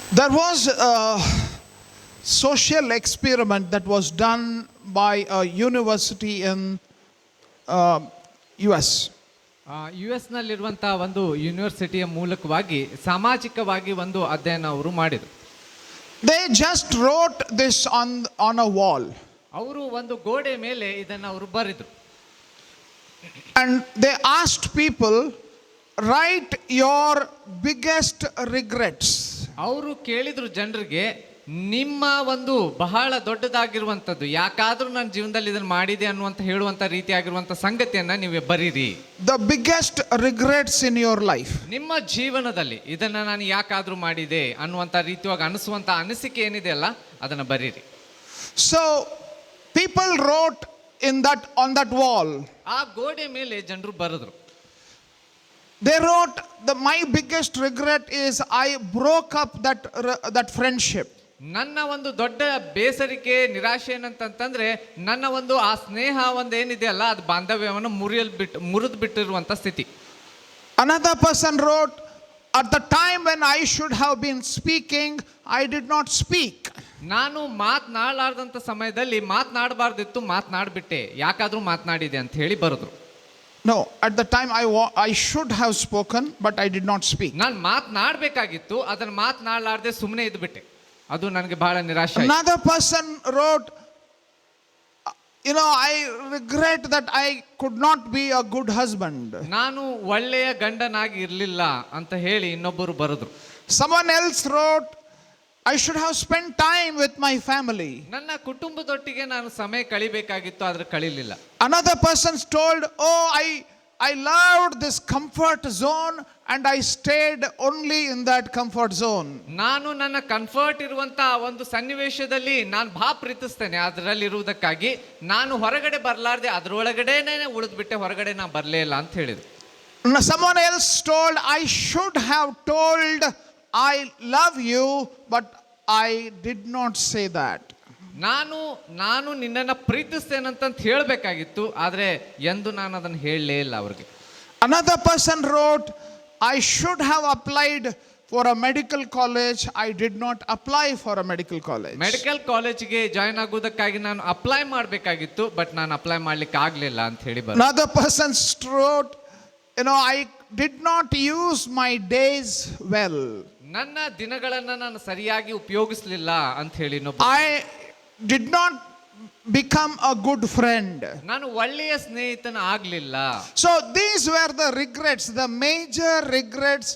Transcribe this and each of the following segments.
There was a social experiment that was done by a university in US. U S ನಲ್ಲಿರುವಂತಹ ಒಂದು ಯೂನಿವರ್ಸಿಟಿಯ ಮೂಲಕವಾಗಿ ಸಾಮಾಜಿಕವಾಗಿ ಒಂದು ಅಧ್ಯಯನ ಅವರು ಮಾಡಿದರು. They just wrote this on a wall. ಅವರು ಒಂದು ಗೋಡೆ ಮೇಲೆ ಇದನ್ನು ಅವರು ಬರೆದರು. And they asked people, write your biggest regrets. ಅವರು ಕೇಳಿದ್ರು ಜನರಿಗೆ, ನಿಮ್ಮ ಒಂದು ಬಹಳ ದೊಡ್ಡದಾಗಿರುವಂಥದ್ದು, ಯಾಕಾದ್ರೂ ನನ್ನ ಜೀವನದಲ್ಲಿ ಇದನ್ನು ಮಾಡಿದೆ ಅನ್ನುವಂಥ ಹೇಳುವಂಥ ರೀತಿಯಾಗಿರುವಂಥ ಸಂಗತಿಯನ್ನ ನೀವು ಬರೀರಿ. The biggest regrets in your life. ನಿಮ್ಮ ಜೀವನದಲ್ಲಿ ಇದನ್ನ ನಾನು ಯಾಕಾದ್ರೂ ಮಾಡಿದೆ ಅನ್ನುವಂಥ ರೀತಿಯಾಗಿ ಅನಿಸುವಂಥ ಅನಿಸಿಕೆ ಏನಿದೆ ಅಲ್ಲ, ಅದನ್ನ ಬರೀರಿ. So people wrote on that wall. ಆ ಗೋಡೆ ಮೇಲೆ ಜನರು ಬರೆದ್ರು. They wrote, my biggest regret is I broke up that friendship. ನನ್ನ ಒಂದು ದೊಡ್ಡ ಬೇಸರಿಕೆ ನಿರಾಶೆ ಏನಂತಂದ್ರೆ, ನನ್ನ ಒಂದು ಆ ಸ್ನೇಹ ಒಂದು ಏನಿದೆ ಅಲ್ಲ, ಅದು ಬಾಂಧವ್ಯವನ್ನು ಮುರಿದು ಬಿಟ್ಟಿರುವಂತ ಸ್ಥಿತಿ. Another person wrote, at the time when I should have been speaking, I did not speak. ನಾನು ಮಾತನಾಡಲಾರ್ದಂಥ ಸಮಯದಲ್ಲಿ ಮಾತನಾಡಬಾರ್ದಿತ್ತು, ಮಾತನಾಡ್ಬಿಟ್ಟೆ, ಯಾಕಾದ್ರೂ ಮಾತನಾಡಿದೆ ಅಂತ ಹೇಳಿ ಬರೆದ್ರು. No, at the time I should have spoken, but I did not speak. ನಾನು ಮಾತನಾಡಬೇಕಾಗಿತ್ತು, ಅದನ್ನ ಮಾತನಾಡಲಾರ್ದೆ ಸುಮ್ಮನೆ ಇದ್ಬಿಟ್ಟೆ, ಅದು ನನಗೆ ಬಹಳ ನಿರಾಶೆ. Another person wrote, I regret that I could not be a good husband. ನಾನು ಒಳ್ಳೆಯ ಗಂಡನಾಗಿ ಇರಲಿಲ್ಲ ಅಂತ ಹೇಳಿ ಇನ್ನೊಬ್ಬರು ಬರೆದ್ರು. Someone else wrote, I should have spent time with my family. ನನ್ನ ಕುಟುಂಬದೊಟ್ಟಿಗೆ ನಾನು ಸಮಯ ಕಳಿಬೇಕಾಗಿತ್ತು, ಆದ್ರೆ ಕಳಿಲಿಲ್ಲ. Another person told, I loved this comfort zone and I stayed only in that comfort zone. ನಾನು ನನ್ನ ಕಂಫರ್ಟ್ ಇರುವಂತಹ ಒಂದು ಸನ್ನಿವೇಶದಲ್ಲಿ ನಾನು ಬಹಳ ಪ್ರೀತಿಸ್ತೇನೆ, ಅದರಲ್ಲಿ ಇರುವುದಕ್ಕಾಗಿ ನಾನು ಹೊರಗಡೆ ಬರಲಾರ್ದೆ ಅದರೊಳಗಡೆನೇ ಉಳಿದ್ಬಿಟ್ಟೆ, ಹೊರಗಡೆ ನಾನು ಬರಲೇ ಇಲ್ಲ ಅಂತ ಹೇಳಿದ್ರು. Someone else told, I should have told I love you, but I did not say that. ನಾನು ನಿನ್ನನ್ನು ಪ್ರೀತಿಸ್ತೇನಂತ ಹೇಳಬೇಕಾಗಿತ್ತು, ಆದರೆ ಎಂದು ನಾನು ಅದನ್ನು ಹೇಳಲೇ ಇಲ್ಲ ಅವರಿಗೆ. Another person wrote, I should have applied for a medical college. I did not apply for a medical college. Medical ಕಾಲೇಜಿಗೆ ಜಾಯಿನ್ ಆಗುವುದಕ್ಕಾಗಿ ನಾನು ಅಪ್ಲೈ ಮಾಡಬೇಕಾಗಿತ್ತು, ಬಟ್ ನಾನು ಅಪ್ಲೈ ಮಾಡ್ಲಿಕ್ಕೆ ಆಗಲಿಲ್ಲ ಅಂತ ಹೇಳಿ ಬರ. Another person wrote, I did not use my days well. ನನ್ನ ದಿನಗಳನ್ನು ನಾನು ಸರಿಯಾಗಿ ಉಪಯೋಗಿಸಲಿಲ್ಲ ಅಂತ ಹೇಳಿ. I did not become a good friend. ನಾನು ಒಳ್ಳೆಯ ಸ್ನೇಹಿತನ ಆಗಲಿಲ್ಲ. So these were the regrets, the major regrets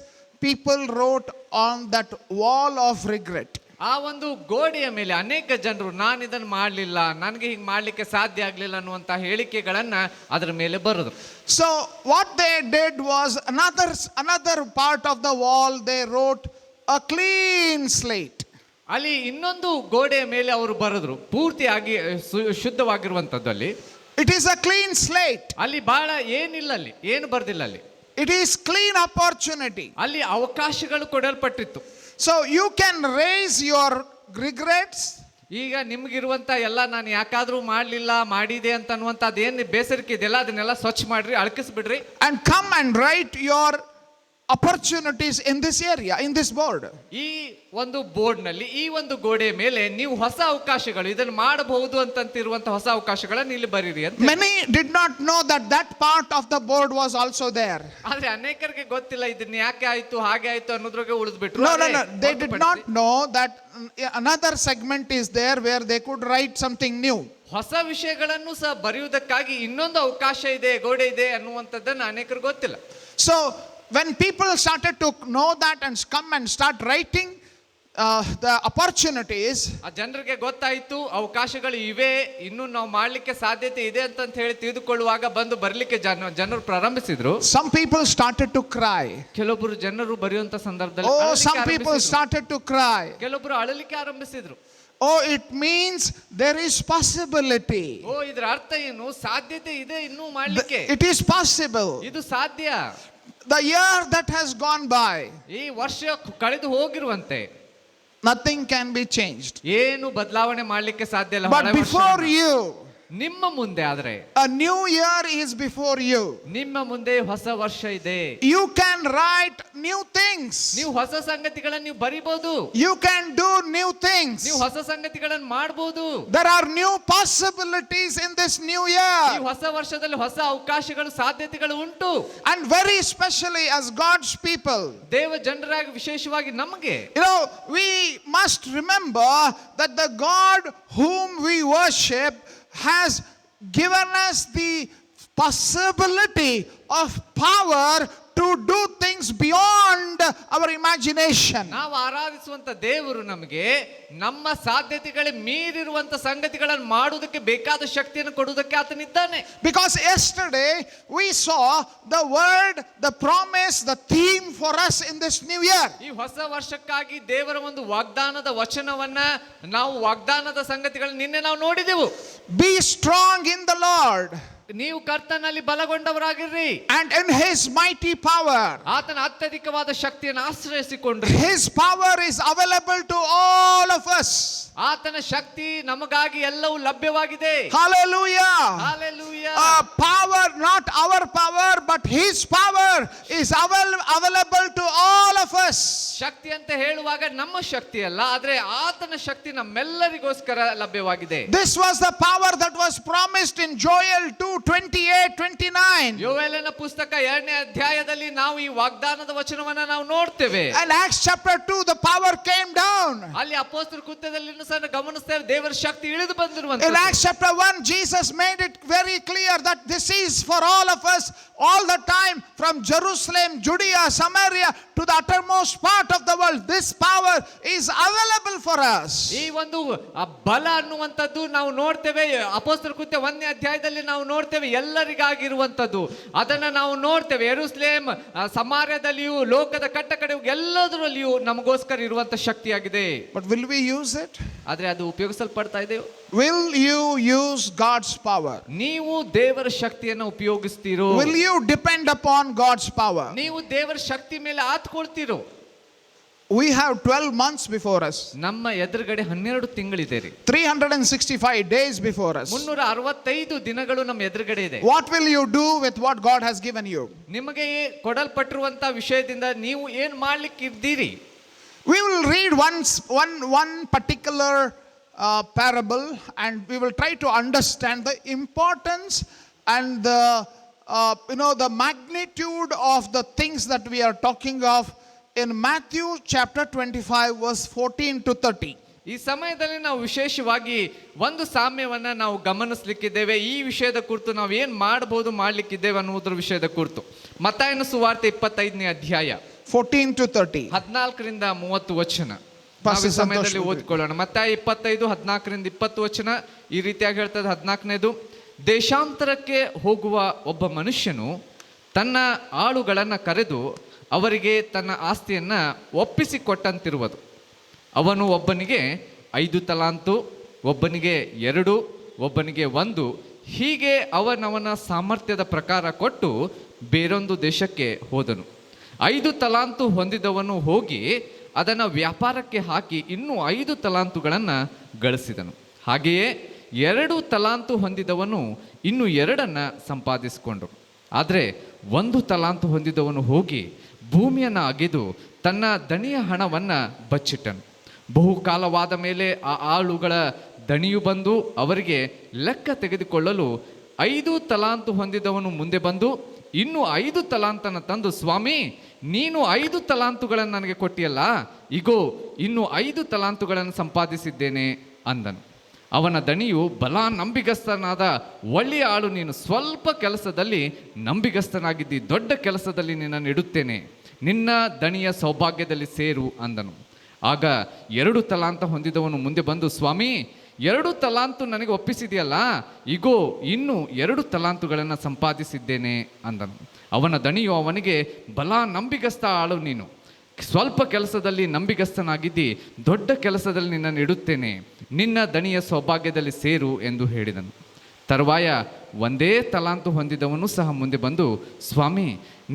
people wrote on that wall of regret. ಆ ಒಂದು ಗೋಡೆಯ ಮೇಲೆ ಅನೇಕ ಜನರು ನಾನು ಇದನ್ನು ಮಾಡಲಿಲ್ಲ, ನನಗೆ ಹಿಂಗೆ ಮಾಡಲಿಕ್ಕೆ ಸಾಧ್ಯ ಆಗಲಿಲ್ಲ ಅನ್ನುವಂಥ ಹೇಳಿಕೆಗಳನ್ನ ಅದರ ಮೇಲೆ ಬರೆದ್ರು. So what they did was another part of the wall they wrote a clean slate. ಅಲ್ಲಿ ಇನ್ನೊಂದು ಗೋಡೆಯ ಮೇಲೆ ಅವರು ಬರೆದ್ರು, ಪೂರ್ತಿಯಾಗಿ ಶುದ್ಧವಾಗಿರುವಂಥದ್ದು. ಅಲ್ಲಿ it is a clean slate. ಅಲ್ಲಿ ಬಹಳ ಏನಿಲ್ಲ, ಅಲ್ಲಿ ಏನು ಬರ್ದಿಲ್ಲ, ಅಲ್ಲಿ it is clean opportunity. ಅಲ್ಲಿ ಅವಕಾಶಗಳು ಕೊಡಲ್ಪಟ್ಟಿತ್ತು. So you can raise your regrets. ಈಗ ನಿಮ್ಗಿರುವಂತ ಎಲ್ಲ ನಾನು ಯಾಕಾದ್ರೂ ಮಾಡಲಿಲ್ಲ, ಮಾಡಿದೆ ಅಂತ ಅನ್ನುವಂತ ಅದೇನು ಬೇಸರಿಕೆ ಇದೆಯಲ್ಲ, ಅದನ್ನೆಲ್ಲ ಸ್ವಚ್ಛ ಮಾಡ್ರಿ, ಅಳಕಿಸ್ಬಿಡ್ರಿ, and come and write your opportunities in this area, in this board. ಈ ಒಂದು ಬೋರ್ಡ್ ನಲ್ಲಿ, ಈ ಒಂದು ಗೋಡೆಯ ಮೇಲೆ ನೀವು ಹೊಸ ಅವಕಾಶಗಳು, ಇದನ್ನು ಮಾಡಬಹುದು ಅಂತಂತಿರುವಂತ ಹೊಸ ಅವಕಾಶಗಳನ್ನು ಇಲ್ಲಿ ಬರೀರಿ ಅಂತ. Many did not know that part of the board was also there. ಆದ್ರೆ ಅನೇಕರಿಗೆ ಗೊತ್ತಿಲ್ಲ, ಇದನ್ನ ಯಾಕೆ ಆಯ್ತು ಹಾಗೆ ಆಯ್ತು ಅನ್ನೋದ್ರಾಗೆ ಉಳಿದ್ಬಿಟ್ರು. No, they did not know that another segment is there where they could write something new. ಹೊಸ ವಿಷಯಗಳನ್ನು ಸಹ ಬರೆಯುವುದಕ್ಕಾಗಿ ಇನ್ನೊಂದು ಅವಕಾಶ ಇದೆ, ಗೋಡೆ ಇದೆ ಅನ್ನುವಂಥದ್ದನ್ನು ಅನೇಕರಿಗೆ ಗೊತ್ತಿಲ್ಲ. So when people started to know that and come and start writing the opportunities, ಆ ಜನರಿಗೆ ಗೊತ್ತಾಯ್ತು ಅವಕಾಶಗಳು ಇವೆ, ಇನ್ನು ನಾವು ಮಾಡ್ಲಿಕ್ಕೆ ಸಾಧ್ಯತೆ ಇದೆ ಅಂತ ಹೇಳಿ ತಿಳಿದುಕೊಳ್ಳುವಾಗ ಬಂದು ಬರ್ಲಿಕ್ಕೆ ಜನರು ಪ್ರಾರಂಭಿಸಿದ್ರು. some people started to cry. ಕೆಲವೊಬ್ಬರು ಜನರು ಬರೆಯುವಂತ ಸಂದರ್ಭದಲ್ಲಿ some people started to cry. ಕೆಲವೊಬ್ಬರು ಅಳಲಿಕ್ಕೆ ಆರಂಭಿಸಿದ್ರು. It means there is possibility. ಇದರ ಅರ್ಥ ಏನು? ಸಾಧ್ಯತೆ ಇದೆ ಇನ್ನೂ ಮಾಡ್ಲಿಕ್ಕೆ. It is possible. ಇದು ಸಾಧ್ಯ. The year that has gone by, ಈ ವರ್ಷ ಕಳೆದು ಹೋಗಿರುವಂತೆ, nothing can be changed. ಏನು ಬದಲಾವಣೆ ಮಾಡ್ಲಿಕ್ಕೆ ಸಾಧ್ಯ ಇಲ್ಲ. But before you, ನಿಮ್ಮ ಮುಂದೆ ಆದ್ರೆ a new year is before you. ನಿಮ್ಮ ಮುಂದೆ ಹೊಸ ವರ್ಷ ಇದೆ. You can write new things. ನೀವು ಹೊಸ ಸಂಗತಿಗಳನ್ನು ನೀವು ಬರಿಬಹುದು. You can do new things. ನೀವು ಹೊಸ ಸಂಗತಿಗಳನ್ನು ಮಾಡಬಹುದು. There are new possibilities in this new year. ಈ ಹೊಸ ವರ್ಷದಲ್ಲಿ ಹೊಸ ಅವಕಾಶಗಳು ಸಾಧ್ಯತೆಗಳು ಉಂಟು. And very especially as God's people. ದೇವ ಜನರಾಗಿ ವಿಶೇಷವಾಗಿ ನಮಗೆ You know, we must remember that the God whom we worship has given us the possibility of power to do things beyond our imagination. ನಾವು ಆರಾಧಿಸುವಂತ ದೇವರು ನಮಗೆ ನಮ್ಮ ಸಾಧ್ಯತೆಗಳೇ ಮೀರಿರುವಂತ ಸಂಗತಿಗಳನ್ನು ಮಾಡುವುದಕ್ಕೆ ಬೇಕಾದ ಶಕ್ತಿಯನ್ನು ಕೊಡುವುದಕ್ಕೆ ಆತನಿದ್ದಾನೆ. Because yesterday we saw the word, the promise, the theme for us in this new year. ಈ ಹೊಸ ವರ್ಷಕ್ಕಾಗಿ ದೇವರ ಒಂದು ವಾಗ್ದಾನದ ವಚನವನ್ನ ನಾವು ವಾಗ್ದಾನದ ಸಂಗತಿಗಳನ್ನು ನಿನ್ನೆ ನಾವು ನೋಡಿದೆವು. Be strong in the Lord ನೀವು ಕರ್ತನಲ್ಲಿ ಬಲಗೊಂಡವರಾಗಿರ್ರಿ. and in his mighty power. ಆತನ ಅತ್ಯಧಿಕವಾದ ಶಕ್ತಿಯನ್ನು ಆಶ್ರಯಿಸಿಕೊಂಡ್ರಿ. His power is available to all of us. ಆತನ ಶಕ್ತಿ ನಮಗಾಗಿ ಎಲ್ಲವೂ ಲಭ್ಯವಾಗಿದೆ. Hallelujah. Hallelujah. Power, not our power, but his power is available to all of us. ಶಕ್ತಿ ಅಂತ ಹೇಳುವಾಗ ನಮ್ಮ ಶಕ್ತಿ ಅಲ್ಲ, ಆದ್ರೆ ಆತನ ಶಕ್ತಿ ನಮ್ಮೆಲ್ಲರಿಗೋಸ್ಕರ ಲಭ್ಯವಾಗಿದೆ. This was the power that was promised in Joel 2:28-29. ಯೋವೇಲನ ಪುಸ್ತಕ 2ನೇ ಅಧ್ಯಾಯದಲ್ಲಿ ನಾವು ಈ ವಾಗ್ದಾನದ ವಚನವನ್ನ ನಾವು ನೋಡ್ತೇವೆ. And Acts chapter 2, the power came down. ಅಲ್ಲಿ ಅಪೊಸ್ತಲರ ಕೃತ್ಯದಲ್ಲಿ ಸಹ ಗಮನಿಸ್ತೇವೆ ದೇವರ ಶಕ್ತಿ ಇಳಿದು In ಬಂದಿರುವಂತದ್ದು. Acts chapter 1, Jesus made it very clear that this is for all of us all the time, from Jerusalem, Judea, Samaria to the uttermost part of the world. This power is available for us. ಈ ಒಂದು ಬಲ ಅನ್ನುವಂಥದ್ದು ನಾವು ನೋಡ್ತೇವೆ. ಅಪೊಸ್ತಲರ ಕೃತ್ಯ 1ನೇ ಅಧ್ಯಾಯದಲ್ಲಿ ನಾವು ನೋಡ್ತೇವೆ ಎಲ್ಲರಿಗಾಗಿರುವಂಥದ್ದು. ಅದನ್ನ ನಾವು ನೋಡ್ತೇವೆ ಯೆರೂಸಲೇಮ್, ಸಮಾರ್ಯದಲ್ಲಿಯೂ, ಲೋಕದ ಕಟ್ಟ ಕಡೆ ಎಲ್ಲದರಲ್ಲಿಯೂ ನಮಗೋಸ್ಕರ ಇರುವಂತ ಶಕ್ತಿಯಾಗಿದೆ. But will we use it? ಆದ್ರೆ ಅದು ಉಪಯೋಗಿಸಲ್ಪಡ್ತಾ ಇದೆಯೋ? Will you use God's power? ನೀವು ದೇವರ ಶಕ್ತಿಯನ್ನು ಉಪಯೋಗಿಸ್ತೀರೋ? Will you depend upon God's power? ನೀವು ದೇವರ ಶಕ್ತಿ ಮೇಲೆ ಆತ್ಕೊಳ್ತೀರೋ? We have 12 months before us. ನಮ್ಮ ಎದುರುಗಡೆ 12 ತಿಂಗಳಿದೆ ರೀ. 365 days before us. 365 ದಿನಗಳು ನಮ್ಮ ಎದುರುಗಡೆ ಇದೆ. What will you do with what God has given you? ನಿಮಗೆ ಕೊಡಲ್ಪಟ್ಟಿರುವಂತ ವಿಷಯದಿಂದ ನೀವು ಏನ್ ಮಾಡ್ಲಿಕ್ಕೆ ಇದ್ದೀರಿ? We will read one particular parable, and we will try to understand the importance and the magnitude of the things that we are talking of in Matthew chapter 25 verse 14-30. ಈ ಸಮಯದಲ್ಲಿ ನಾವು ವಿಶೇಷವಾಗಿ ಒಂದು ಸಾಮ್ಯವನ್ನ ನಾವು ಗಮನಿಸಲಿಕ್ಕಿದ್ದೇವೆ. ಈ ವಿಷಯದ ಕುರಿತು ನಾವು ಏನ್ ಮಾಡ್ಲಿಕ್ಕಿದ್ದೇವೆ ಅನ್ನುವುದರ ವಿಷಯದ ಕುರಿತು. ಮತ್ತಾಯನ ಸುವಾರ್ತೆ 25ನೇ ಅಧ್ಯಾಯ 14-30. 14ರಿಂದ 30 ವಚನ ನಾವು ಈ ಸಮಯದಲ್ಲಿ ಓದ್ಕೊಳ್ಳೋಣ. ಮತ್ತಾಯ 25 14ರಿಂದ 20 ವಚನ ಈ ರೀತಿಯಾಗಿ ಹೇಳ್ತದೆ. 14ನೇದು, ದೇಶಾಂತರಕ್ಕೆ ಹೋಗುವ ಒಬ್ಬ ಮನುಷ್ಯನು ತನ್ನ ಆಳುಗಳನ್ನು ಕರೆದು ಅವರಿಗೆ ತನ್ನ ಆಸ್ತಿಯನ್ನ ಒಪ್ಪಿಸಿಕೊಟ್ಟಂತಿರುವುದು. ಅವನು ಒಬ್ಬನಿಗೆ 5 ತಲಾಂತು, ಒಬ್ಬನಿಗೆ 2, ಒಬ್ಬನಿಗೆ 1, ಹೀಗೆ ಅವನವನ ಸಾಮರ್ಥ್ಯದ ಪ್ರಕಾರ ಕೊಟ್ಟು ಬೇರೊಂದು ದೇಶಕ್ಕೆ ಹೋದನು. 5 ತಲಾಂತು ಹೊಂದಿದವನು ಹೋಗಿ ಅದನ್ನು ವ್ಯಾಪಾರಕ್ಕೆ ಹಾಕಿ ಇನ್ನೂ 5 ತಲಾಂತುಗಳನ್ನು ಗಳಿಸಿದನು. ಹಾಗೆಯೇ 2 ತಲಾಂತು ಹೊಂದಿದವನು ಇನ್ನೂ 2 ಸಂಪಾದಿಸಿಕೊಂಡನು. ಆದರೆ 1 ತಲಾಂತು ಹೊಂದಿದವನು ಹೋಗಿ ಭೂಮಿಯನ್ನು ಅಗೆದು ತನ್ನ ದಣಿಯ ಹಣವನ್ನು ಬಚ್ಚಿಟ್ಟನು. ಬಹುಕಾಲವಾದ ಮೇಲೆ ಆ ಆಳುಗಳ ದಣಿಯು ಬಂದು ಅವರಿಗೆ ಲೆಕ್ಕ ತೆಗೆದುಕೊಳ್ಳಲು 5 ತಲಾಂತು ಹೊಂದಿದವನು ಮುಂದೆ ಬಂದು ಇನ್ನು 5 ತಲಾಂತನ ತಂದು, ಸ್ವಾಮಿ, ನೀನು 5 ತಲಾಂತುಗಳನ್ನು ನನಗೆ ಕೊಟ್ಟಿಯಲ್ಲ, ಇಗೋ ಇನ್ನು 5 ತಲಾಂತುಗಳನ್ನು ಸಂಪಾದಿಸಿದ್ದೇನೆ ಅಂದನು. ಅವನ ದಣಿಯು, ಬಲ ನಂಬಿಗಸ್ತನಾದ ಒಳ್ಳೆಯ ಆಳು, ನೀನು ಸ್ವಲ್ಪ ಕೆಲಸದಲ್ಲಿ ನಂಬಿಗಸ್ತನಾಗಿದ್ದಿ, ದೊಡ್ಡ ಕೆಲಸದಲ್ಲಿ ನಿನ್ನನ್ನು ಇಡುತ್ತೇನೆ, ನಿನ್ನ ದಣಿಯ ಸೌಭಾಗ್ಯದಲ್ಲಿ ಸೇರು ಅಂದನು. ಆಗ 2 ತಲಾಂತ ಹೊಂದಿದವನು ಮುಂದೆ ಬಂದು, ಸ್ವಾಮಿ, 2 ತಲಾಂತು ನನಗೆ ಒಪ್ಪಿಸಿದೆಯಲ್ಲ, ಇಗೋ ಇನ್ನು 2 ತಲಾಂತುಗಳನ್ನು ಸಂಪಾದಿಸಿದ್ದೇನೆ ಅಂದನು. ಅವನ ದಣಿಯು ಅವನಿಗೆ, ಬಲ ನಂಬಿಗಸ್ತ ಆಳು, ನೀನು ಸ್ವಲ್ಪ ಕೆಲಸದಲ್ಲಿ ನಂಬಿಗಸ್ತನಾಗಿದ್ದಿ, ದೊಡ್ಡ ಕೆಲಸದಲ್ಲಿ ನಿನ್ನನ್ನು ಇಡುತ್ತೇನೆ, ನಿನ್ನ ದಣಿಯ ಸೌಭಾಗ್ಯದಲ್ಲಿ ಸೇರು ಎಂದು ಹೇಳಿದನು. ತರುವಾಯ 1 ತಲಾಂತು ಹೊಂದಿದವನು ಸಹ ಮುಂದೆ ಬಂದು, ಸ್ವಾಮಿ,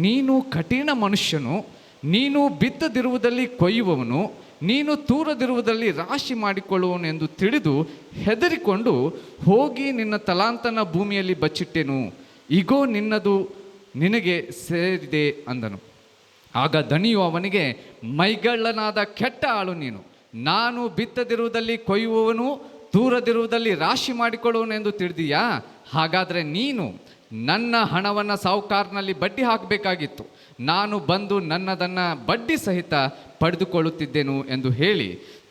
ನೀನು ಕಠಿಣ ಮನುಷ್ಯನು, ನೀನು ಬಿತ್ತದಿರುವುದಲ್ಲಿ ಕೊಯ್ಯುವವನು, ನೀನು ತೂರದಿರುವುದರಲ್ಲಿ ರಾಶಿ ಮಾಡಿಕೊಳ್ಳುವನೆಂದು ತಿಳಿದು ಹೆದರಿಕೊಂಡು ಹೋಗಿ ನಿನ್ನ ತಲಾಂತನ ಭೂಮಿಯಲ್ಲಿ ಬಚ್ಚಿಟ್ಟೆನು, ಇಗೋ ನಿನ್ನದು ನಿನಗೆ ಸೇರಿದೆ ಅಂದನು. ಆಗ ದಣಿಯು ಅವನಿಗೆ, ಮೈಗಳ್ಳನಾದ ಕೆಟ್ಟ ಆಳು ನೀನು, ನಾನು ಬಿತ್ತದಿರುವುದಲ್ಲಿ ಕೊಯ್ಯುವವನು, ತೂರದಿರುವುದಲ್ಲಿ ರಾಶಿ ಮಾಡಿಕೊಳ್ಳುವನೆಂದು ತಿಳಿದೀಯಾ? ಹಾಗಾದರೆ ನೀನು ನನ್ನ ಹಣವನ್ನು ಸಾಹುಕಾರನಲ್ಲಿ ಬಡ್ಡಿ ಹಾಕಬೇಕಾಗಿತ್ತು, ನಾನು ಬಂದು ನನ್ನದನ್ನು ಬಡ್ಡಿ ಸಹಿತ ಪಡೆದುಕೊಳ್ಳುತ್ತಿದ್ದೆನು ಎಂದು ಹೇಳಿ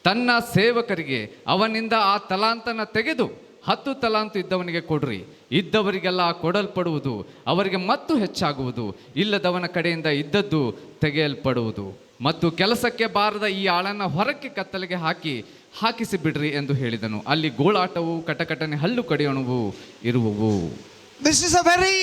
ತನ್ನ ಸೇವಕರಿಗೆ, ಅವನಿಂದ ಆ ತಲಾಂತನ ತೆಗೆದು 10 ತಲಾಂತು ಇದ್ದವನಿಗೆ ಕೊಡ್ರಿ, ಇದ್ದವರಿಗೆಲ್ಲ ಕೊಡಲ್ಪಡುವುದು, ಅವರಿಗೆ ಮತ್ತು ಹೆಚ್ಚಾಗುವುದು, ಇಲ್ಲದವನ ಕಡೆಯಿಂದ ಇದ್ದದ್ದು ತೆಗೆಯಲ್ಪಡುವುದು. ಮತ್ತು ಕೆಲಸಕ್ಕೆ ಬಾರದ ಈ ಆಳನ್ನು ಹೊರಕ್ಕೆ ಕತ್ತಲೆಗೆ ಹಾಕಿಸಿ ಬಿಡ್ರಿ ಎಂದು ಹೇಳಿದನು. ಅಲ್ಲಿ ಗೋಳಾಟವು ಕಟಕಟನೆ ಹಲ್ಲು ಕಡಿಯೋಣವು ಇರುವವು. This is a very,